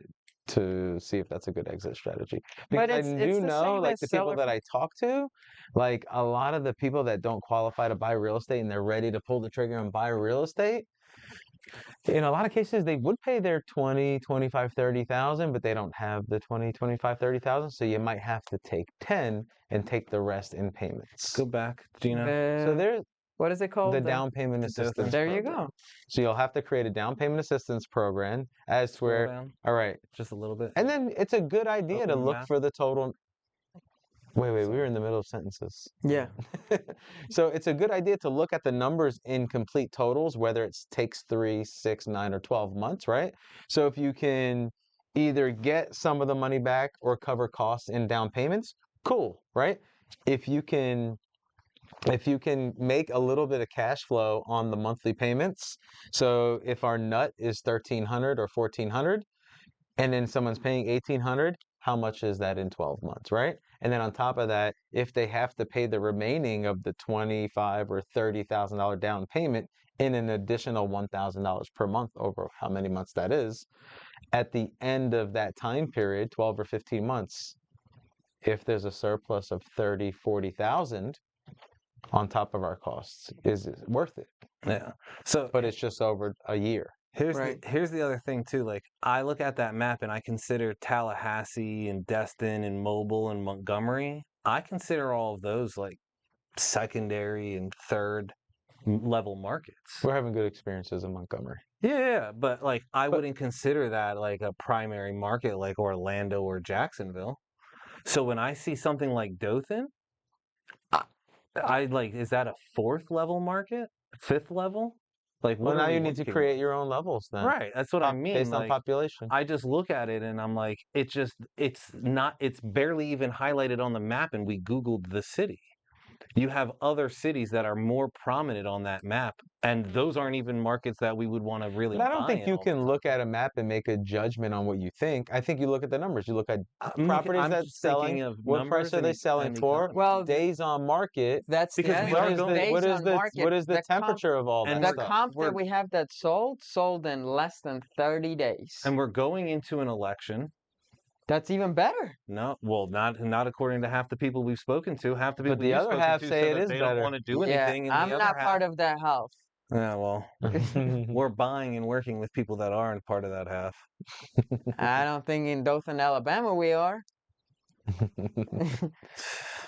to see if that's a good exit strategy. But Because I it's do the know, same like as the people seller. that I talk to, like a lot of the people that don't qualify to buy real estate and they're ready to pull the trigger and buy real estate, in a lot of cases they would pay their 20, 25, 30,000, but they don't have the 20, 25, 30,000. So you might have to take 10 and take the rest in payments. Go back, Gina. So The there's what is it the called? down payment The assistance There you program. go. So you'll have to create a down payment assistance program as to Scroll where, down all right. just a little bit. And then it's a good idea to Open the look map. for the total. Wait, we were Sorry. in the middle of sentences. Yeah. So it's a good idea to look at the numbers in complete totals, whether it takes 3, 6, 9, or 12 months, right? So if you can either get some of the money back or cover costs in down payments, cool, right? If you can make a little bit of cash flow on the monthly payments, so if our nut is 1,300 or 1,400, and then someone's paying 1,800, how much is that in 12 months, right? And then on top of that, if they have to pay the remaining of the $25,000 or $30,000 down payment in an additional $1,000 per month over how many months that is, at the end of that time period, 12 or 15 months, if there's a surplus of 30, 40,000 on top of our costs, is it worth it? Yeah. So But it's just over a year. Right. here's the other thing too. Like I look at that map and I consider Tallahassee and Destin and Mobile and Montgomery. I consider all of those like secondary and third level markets. We're having good experiences in Montgomery. Yeah, but like I But wouldn't consider that like a primary market like Orlando or Jacksonville. So when I see something like Dothan, I like, is that a fourth level market? Fifth level? Like, well, what are now we you need to looking create at? your own levels then, Right, that's what I mean. based on Like, population. I just look at it and I'm like, it's not, it's barely even highlighted on the map, and we Googled the city. You have other cities that are more prominent on that map, and those aren't even markets that we would want to really But I don't buy think in you all the can time. look at a map and make a judgment on what you think. I think you look at the numbers. You look at properties I'm that's just selling. thinking of What price numbers are they and selling for? economy. Well, Days on market. that's Because yeah, we What are is there's going, the days on market. what is the The comp temperature of all and that the stuff? comp we're that we have that sold in less than 30 days. and we're going into an election. That's even better. No, well, not according to half the people we've spoken to. Half the But people the you've other spoken half to say said it that is they don't better. want to do Yeah, anything, and the I'm other not half, part of that house. yeah, well, we're buying and working with people that aren't part of that half. I don't think in Dothan, Alabama we are.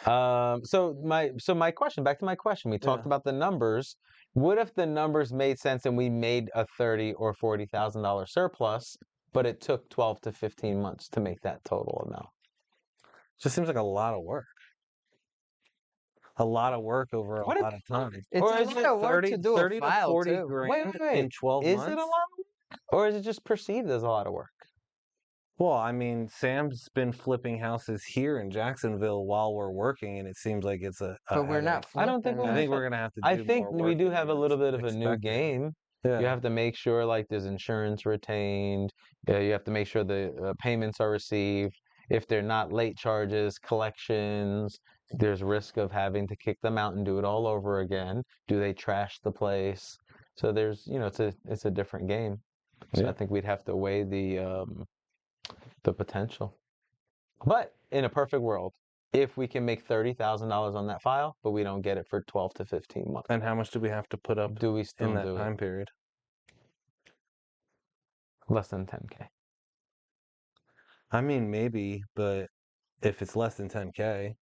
So my question, back to my question, we talked Yeah. about the numbers. What if the numbers made sense and we made a 30 or $40,000 surplus, but it took 12 to 15 months to make that total amount? Just seems like a lot of work. A lot of work over a What if, lot of time. It's or a is lot it of work 30, to do a 30 to file 40 too. grand wait. in 12 Is months? it a lot of work? Or is it just perceived as a lot of work? Well, I mean, Sam's been flipping houses here in Jacksonville while we're working, and it seems like it's a But we're headache. not I don't think flipping we're I think them. we're gonna have to I do think more we work do than have we a little bit of a new expected. game. Yeah. You have to make sure like there's insurance retained. You have to make sure the payments are received. If they're not late charges, collections, there's risk of having to kick them out and do it all over again. Do they trash the place? So there's, it's a different game. So I Yeah. think we'd have to weigh the potential. But in a perfect world, if we can make $30,000 on that file, but we don't get it for 12 to 15 months, And how much do we have to put up do we in still that do it? time period? Less than 10K. I mean, maybe, but if it's less than 10K,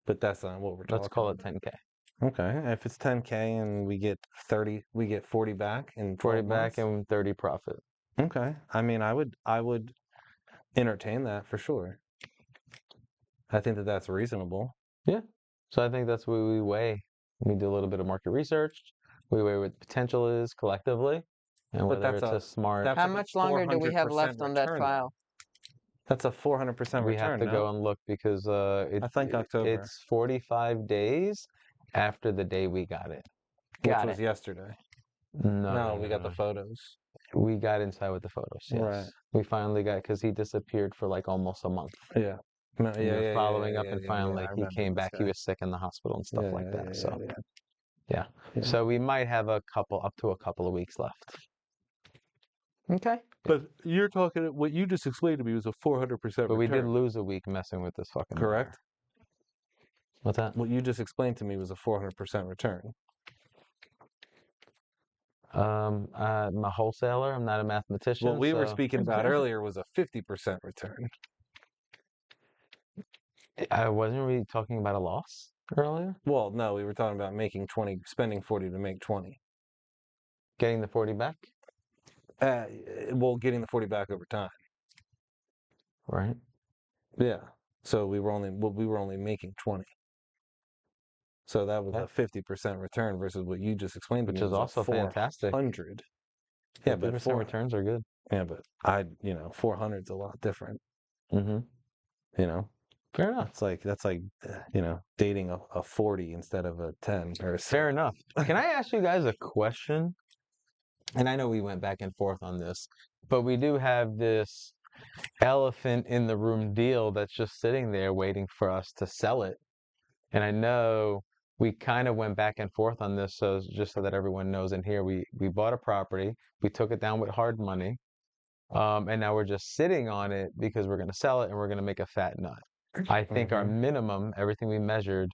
but that's not what we're Let's talking call it about. 10K. Okay, if it's 10K and we get 30, we get 40 back in 40 12 back months. and 30 profit. Okay, I mean, I would entertain that for sure. I think that that's reasonable. Yeah. So I think that's what we weigh. We do a little bit of market research. We weigh what the potential is collectively. and But whether it's a smart. How like a much longer do we have 400% left on that return, though. file? That's a 400% We have return, to go no? and look because I think October, it's 45 days after the day we got it. which Got was it. yesterday. No, No, no, we no, got the no. photos. We got inside with the photos. Right. Yes, we finally got because he disappeared for like almost a month. Yeah. No, And we were following up, and yeah. finally I he remember came this back. He guy. was sick in the hospital and stuff Yeah, like yeah, that. yeah, So yeah, yeah, yeah. so we might have up to a couple of weeks left. Okay. But you're talking, what you just explained to me was a 400% But we did return, lose a week messing with this fucking buyer. correct? What's that? What you just explained to me was a 400% return. I'm a wholesaler. I'm not a mathematician. What we were so speaking about earlier was a 50% return. I wasn't really talking about a loss earlier. Well, no, we were talking about making 20, spending 40 to make 20. Getting the 40 back, Well, getting the 40 back over time. right? Yeah. So we were only making 20. So that was Okay. a 50% return versus what you just explained to Which me is was also a fantastic. 400. Yeah, but 50% returns are good. Yeah, but 400's a lot different. Mm-hmm. You know, Fair enough. that's like dating a 40 instead of a 10 or a 6. Fair enough. Can I ask you guys a question? And I know we went back and forth on this, but we do have this elephant in the room deal that's just sitting there waiting for us to sell it. And I know we kind of went back and forth on this, so just so that everyone knows in here, we bought a property, we took it down with hard money, and now we're just sitting on it because we're going to sell it and we're going to make a fat nut. I think our minimum, everything we measured,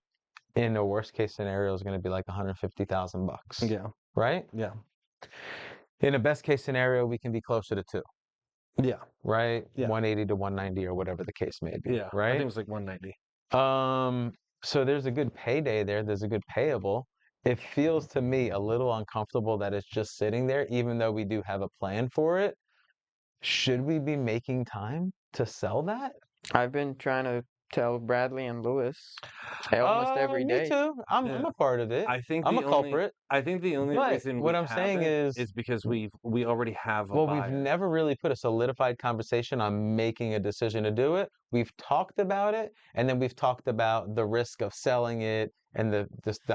in a worst case scenario is going to be like 150,000 bucks. Yeah. Right? Yeah. In a best case scenario, we can be closer to 2. Yeah. Right? Yeah. 180 to 190 or whatever the case may be. Yeah. Right? I think it was like 190. So there's a good payday there. There's a good payable. It feels to me a little uncomfortable that it's just sitting there, even though we do have a plan for it. Should we be making time to sell that? I've been trying to tell Bradley and Lewis almost every Me day. too. I'm Yeah. a part of it. I think I'm the a culprit. only But reason what we I'm saying haven't is, because we already have a well, we've buyer. never really put a solidified conversation on making a decision to do it. We've talked about it, and then we've talked about the risk of selling it and the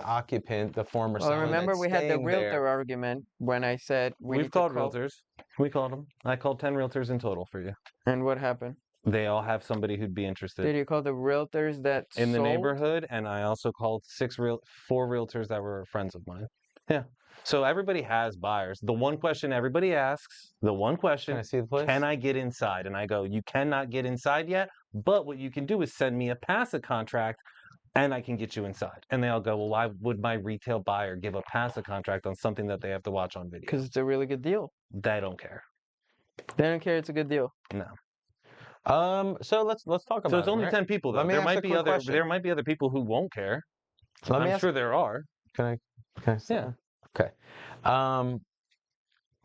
occupant, the former Well, seller remember that's we had the staying there. realtor argument when I said we We've need to called call. realtors. We called them. I called 10 realtors in total for you. And what happened? They all have somebody who'd be interested Did you call the realtors that in the sold? neighborhood, and I also called 4 realtors that were friends of mine. Yeah. So everybody has buyers. The one question everybody asks, Can I see the place? can I get inside? And I go, you cannot get inside yet, but what you can do is send me a passive contract and I can get you inside. And they all go, well, why would my retail buyer give a passive contract on something that they have to watch on video? Because it's a really good deal. They don't care. They don't care. It's a good deal. No. So let's talk about So it's it, only right? 10 people though. Let me There ask might a be quick other question. there might be other people who won't care. Let me I'm ask. sure there are. Can I say Yeah. that? Okay.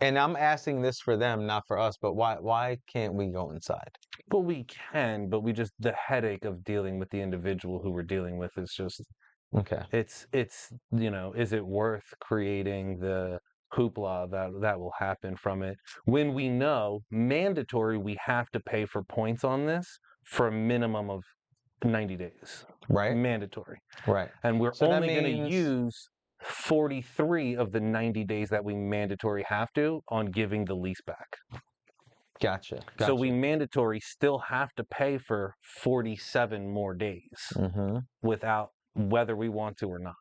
And I'm asking this for them, not for us, but why can't we go inside? Well, we can, but the headache of dealing with the individual who we're dealing with is just Okay. it's is it worth creating the hoopla that will happen from it when we know mandatory we have to pay for points on this for a minimum of 90 days. Right? Mandatory. Right. And we're So that only going to means use 43 of the 90 days that we mandatory have to on giving the lease back. Gotcha. So we mandatory still have to pay for 47 more days without whether we want to or not.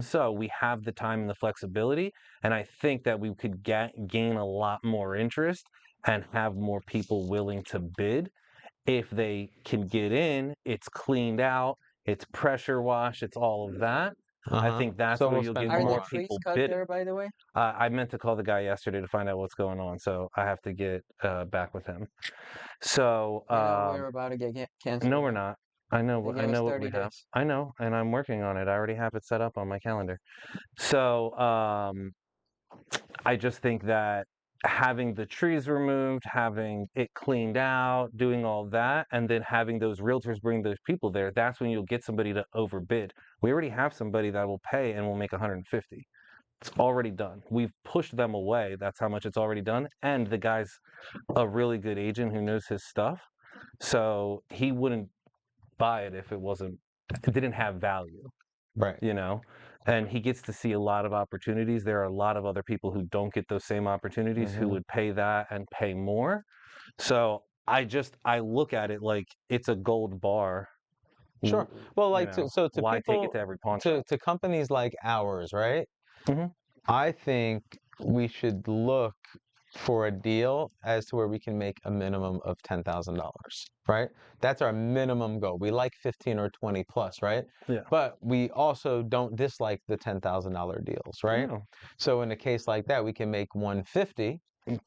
So we have the time and the flexibility, and I think that we could gain a lot more interest and have more people willing to bid if they can get in. It's cleaned out, it's pressure washed, it's all of that. I think that's So where we'll you'll spend get Are more the more on it. trees people cut bidding. there, by the way? I meant to call the guy yesterday to find out what's going on, so I have to get back with him. So You know we're about to get canceled. no, we're right? not. I know. They I gave us know what 30 we have. days. I know, and I'm working on it. I already have it set up on my calendar. So I just think that having the trees removed, having it cleaned out, doing all that, and then having those realtors bring those people there, that's when you'll get somebody to overbid. We already have somebody that will pay and will make 150. It's already done. We've pushed them away. That's how much it's already done. And the guy's a really good agent who knows his stuff. So he wouldn't buy it if it didn't have value, Right. you know? And he gets to see a lot of opportunities. There are a lot of other people who don't get those same opportunities who would pay that and pay more. So I look at it like it's a gold bar. Sure. Well, You like know, to why take it people to every pawn to shop? companies like ours, right? Mhm. I think we should look for a deal as to where we can make a minimum of $10,000, right? That's our minimum goal. We like 15 or 20 plus, right? Yeah. But we also don't dislike the $10,000 deals, right? No. So in a case like that, we can make 150,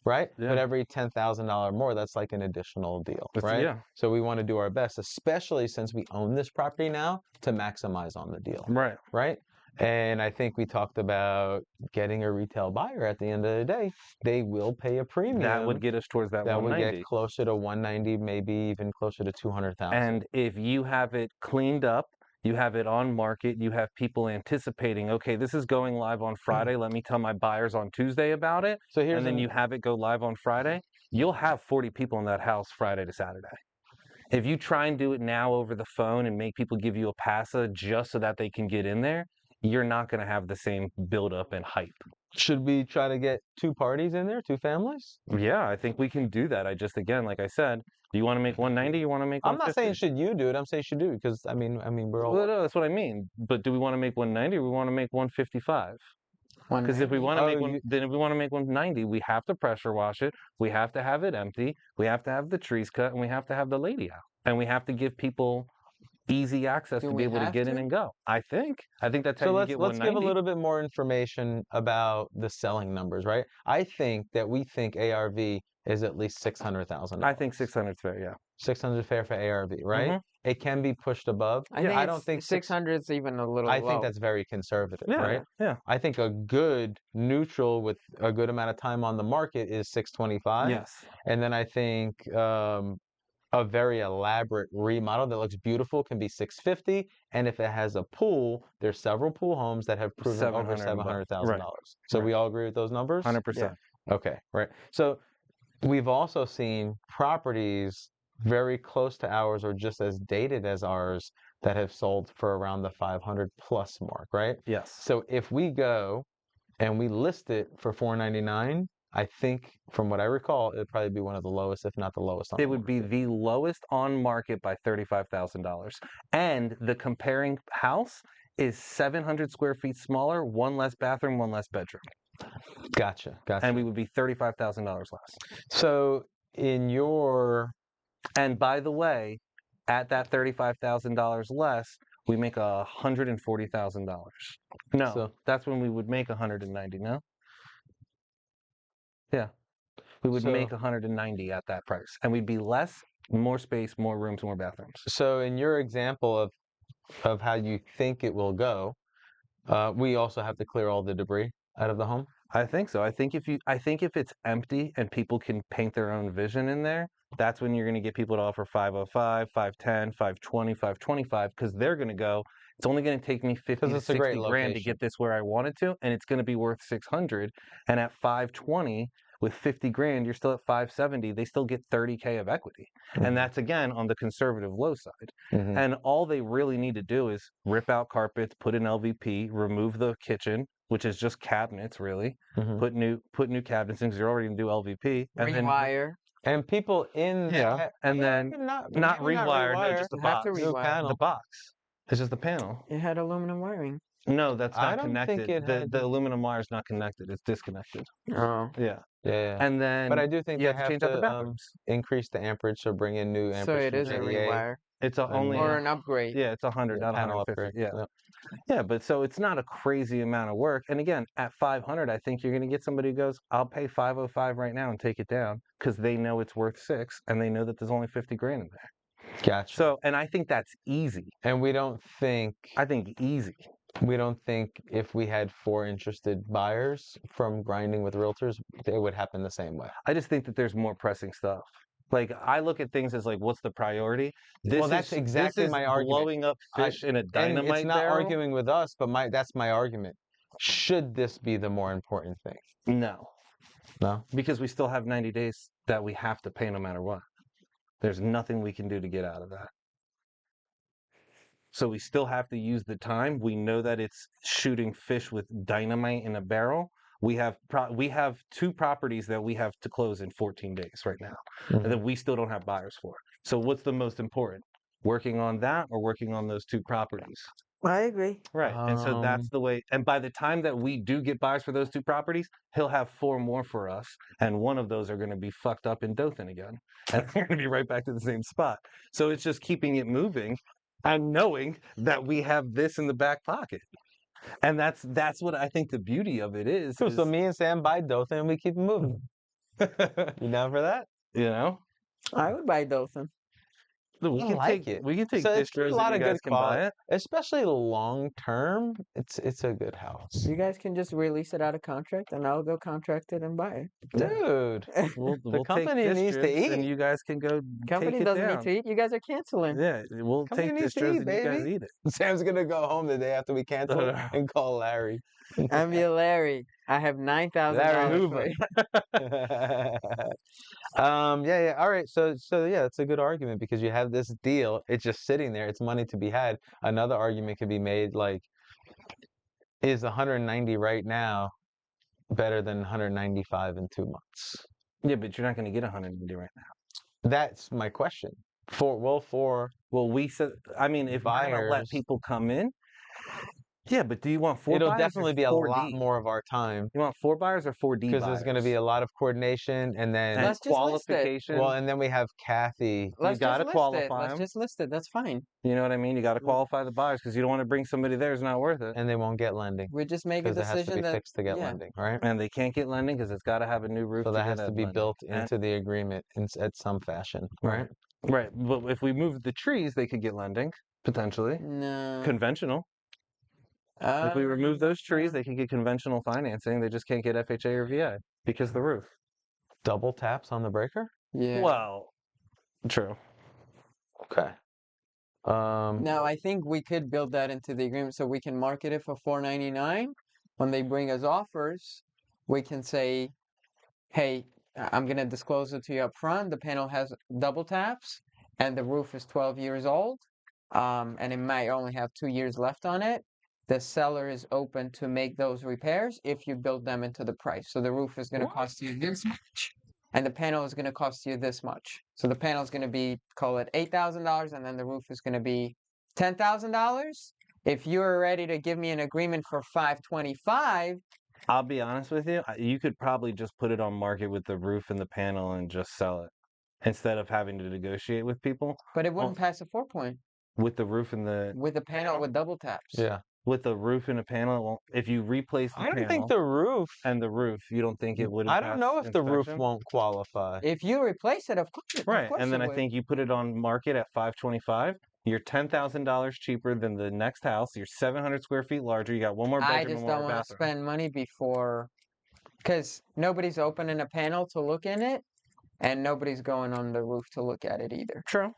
right? But Yeah. every $10,000 more, that's like an additional deal, right? Yeah. So we want to do our best, especially since we own this property now, to maximize on the deal, Right. right? And I think we talked about getting a retail buyer at the end of the day. They will pay a That would premium get us towards that that would get 190. closer to 190, maybe even closer to 200,000. And if you have it cleaned up, you have it on market, you have people anticipating, okay, this is going live on Friday. Let me tell my buyers on Tuesday about it. So here's And then you have it go live on Friday. You'll have 40 people in that house Friday to Saturday. If you try and do it now over the phone and make people give you a PASA just so that they can get in there, you're not going to have the same buildup and hype. should we try to get two parties in there, two families? Yeah, I think we can do that. Again, like I said, do you want to make 190? You want to make I'm not 150? saying should you do it. I'm saying should do it because we're all. Well, no, that's what I mean. But do we want to make 190 or we want to make 155? Because if we 190. want to Oh, make one, then if we want to make 190, we have to pressure wash it. We have to have it empty. We have to have the trees cut, and we have to have the lady out, and we have to give people easy access Do to be we able to have get in to? and go. I think. I think that's how So you let's get let's give a 190. little bit more information about the selling numbers, right? I think that we think ARV is at least $600,000. I think 600 is fair. Yeah. 600 fair for ARV, right? Mhm. It can be pushed above. I Yeah. think I don't think 600 is even a little I think low. that's very conservative, Yeah. right? Yeah. I think a good neutral with a good amount of time on the market is 625. Yes. And then I think a very elaborate remodel that looks beautiful can be 650. And if it has a pool, there's several pool homes that have proven over 700 and above. Right. $700,000. So Right. we all agree with those numbers? 100%. Okay, right. So we've also seen properties very close to ours or just as dated as ours that have sold for around the 500 plus mark, right? Yes. So if we go and we list it for 499, I think from what I recall, it'd probably be one of the lowest, if not the lowest on It the would be market. the lowest on market by $35,000. And the comparing house is 700 square feet smaller, one less bathroom, one less bedroom. Gotcha, gotcha. And we would be $35,000 less. So in your And by the way, at that $35,000 less, we make $140,000. No, So that's when we would make 190. No, yeah, we would so make 190 at that price, and we'd be less, more space, more rooms, more bathrooms. so in your example of how you think it will go, we also have to clear all the debris out of the home. I think so. I think if it's empty and people can paint their own vision in there, that's when you're going to get people to offer 505, 510, 520, 525 because they're going to go, it's only going to take me 50 to It's a great 60 grand to location. get this where I want it to, and it's going to be worth 600. And at 520 with 50 grand, you're still at 570. They still get 30K of equity. And that's again on the conservative low side. Mhm. And all they really need to do is rip out carpets, put in LVP, remove the kitchen, which is just cabinets really. Mhm. Put new cabinets in because you're already gonna do LVP, and then Rewire. And people in that, and then maybe not not maybe rewired, no, just the You have to box. do a rewire. panel. The box. It's just the panel. It had aluminum wiring. No, that's I not don't think connected. it had. The aluminum wire is not connected. It's disconnected. Oh. Yeah. Yeah, And but I then do think you they have to have change out the to bathrooms. increase the amperage, so bring in new So amperage it from is a JDA. rewire. It's only Or an upgrade. yeah, it's 100, Yeah, not panel 150. upgrade. Yeah. Yep. Yeah, but so it's not a crazy amount of work. And again, at 500, I think you're going to get somebody who goes, I'll pay 505 right now and take it down because they know it's worth 6 and they know that there's only 50 grand in there. Gotcha. So, and I think that's easy. And we don't think easy. if we had 4 interested buyers from grinding with realtors, it would happen the same way. I just think that there's more pressing stuff. Like I look at things as like, what's the priority? This that's exactly this is my argument. blowing up fish in a And dynamite it's not barrel. arguing with us, but that's my argument. should this be the more important thing? No, No? because we still have 90 days that we have to pay no matter what. There's nothing we can do to get out of that. So we still have to use the time. We know that it's shooting fish with dynamite in a barrel. We have 2 properties that we have to close in 14 days right now, and that we still don't have buyers for. So what's the most important? Working on that or working on those 2 properties? I agree. Right. And so that's the way. And by the time that we do get buyers for those 2 properties, he'll have 4 more for us. And one of those are going to be fucked up in Dothan again. And we're going to be right back to the same spot. So it's just keeping it moving and knowing that we have this in the back pocket. And that's what I think the beauty of it is. Cool. So me and Sam buy Dothan and we keep it moving. You down for that? You know? I would buy Dothan. We I can like take it. we can take So it's got a distros lot and of you good guys can buy quality, it. especially long term. It's a good house, You guys can just release it out of contract, and I'll go contract it and buy it. dude. We'll The take company needs to distros and eat. you guys can go Company take it doesn't down. need to eat. You guys are canceling. Yeah, we'll Company take needs to distros eat, and you guys baby. eat it. Sam's gonna go home the day after we cancel it and call Larry. I'm your Larry. I have Larry $9,000 Hoover. for you. Yeah. All right. So yeah, it's a good argument because you have this deal. It's just sitting there. It's money to be had. Another argument could be made like, is 190 right now better than 195 in 2 months? Yeah, but you're not going to get 180 right now. That's my question. For Well, we said, I mean, if we're going to let buyers, people come in, yeah, but do you want 4 it'll buyers or definitely be a 4D? lot more of our time You want 4 buyers or 4D because there's going to be buyers? a lot of coordination and then And Let's just list it. qualification. well, and then we have Kathy. Let's just gotta list it. qualify Let's 'em. just list it. That's fine. You know what I mean? You got to qualify the buyers because you don't want to bring somebody there who's not worth it. And they won't get lending We just make a because it has to decision be that fixed to get yeah. lending, right? And they can't get lending because it's got to have a new roof So to that get has to a be lending. built And- into the agreement at some fashion, right? Right. But if we move the trees, they could get lending, potentially. No. Conventional. If we remove those trees, they can get conventional financing. They just can't get FHA or VA because of the roof. Double taps on the breaker? Yeah. Well, true. Okay. Now I think we could build that into the agreement so we can market it for $499. When they bring us offers, we can say, "Hey, I'm gonna disclose it to you up front. The panel has double taps, and the roof is 12 years old, and it might only have 2 years left on it. The seller is open to make those repairs if you build them into the price. So the roof is gonna cost you this much, and the panel is going to cost you this much. So the panel is going to be, call it $8,000, and then the roof is going to be $10,000. If you're ready to give me an agreement for $525, I'll be honest with you. You could probably just put it on market with the roof and the panel and just sell it instead of having to negotiate with people. but it wouldn't pass a 4-point With the roof and the with a panel with double taps. yeah. with the roof and a panel, it won't, if you replace the I don't panel think the roof. and the roof, you don't think it would. I don't know if the roof inspection? won't qualify. If you replace it, of course, Right, of course and then it I would. think you put it on market at $525. You're $10,000 cheaper than the next house. You're 700 square feet larger. You got one more I bedroom just and one don't more want to bathroom. spend money before, because nobody's opening a panel to look in it, and nobody's going on the roof to look at it either. True.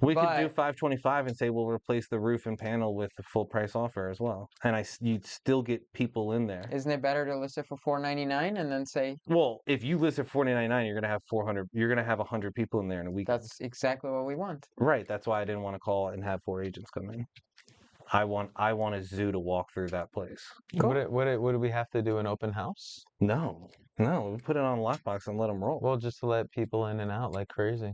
We could do But- 525 and say we'll replace the roof and panel with the full price offer as well, and you'd still get people in there. Isn't it better to list it for $499 and then say Well, if you list at $499, you're gonna have 400. You're gonna have 100 people in there in a week. that's exactly what we want? Right. That's why I didn't want to call and have 4 agents come in. I want a zoo to walk through that place. Cool. Would we have to do an open house? No, we put it on lockbox and let them roll. Well, just to let people in and out like crazy.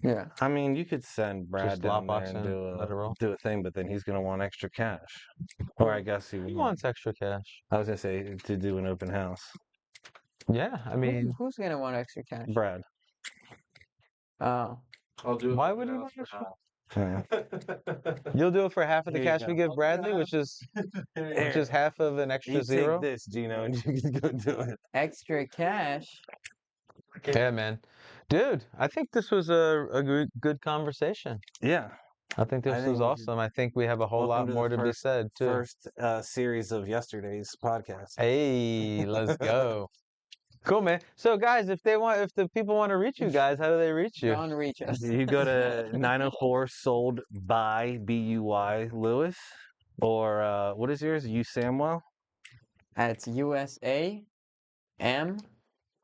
Yeah. I mean, you could send Brad Just down there lockbox and and let it roll. do a thing, but then he's gonna want extra cash. Or I guess he Who would. wants extra cash? I was gonna say to do an open house. Yeah, I mean, Who's gonna want extra cash? Brad. Oh, I'll do it. why for would you now, want for extra? now. Yeah. You'll do it for half of the Here you cash go. we give Bradley, which is half of an extra You zero. take this, Gino, and you can go do it. extra cash. Yeah, man, dude, I think this was a good conversation. Yeah. I think this I think was we awesome. I think we have a whole lot Welcome to the more to be first- said too. First series of yesterday's podcast. Hey, let's go. Cool, man. So, guys, if the people want to reach you guys, how do they reach you? Don't reach us. You go to 904 sold by BUY Lewis, or what is yours? You Samwell. It's USAM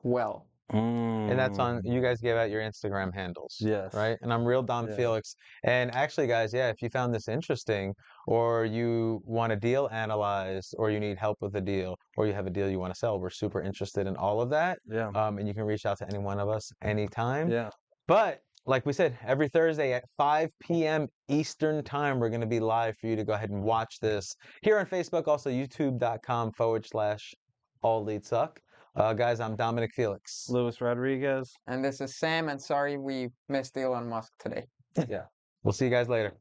Well. And that's on, you Mm. guys give out your Instagram handles, Yes. right? And I'm Real Dom Yeah. Felix. And actually, guys, yeah, if you found this interesting, or you want a deal analyzed, or you need help with a deal, or you have a deal you want to sell, we're super interested in all of that. Yeah. And you can reach out to any one of us anytime. Yeah. But like we said, every Thursday at 5 p.m. Eastern time, we're going to be live for you to go ahead and watch this here on Facebook, also youtube.com/all leads suck. Guys, I'm Dominic Felix. Luis Rodriguez. And this is Sam, and sorry we missed Elon Musk today. Yeah. We'll see you guys later.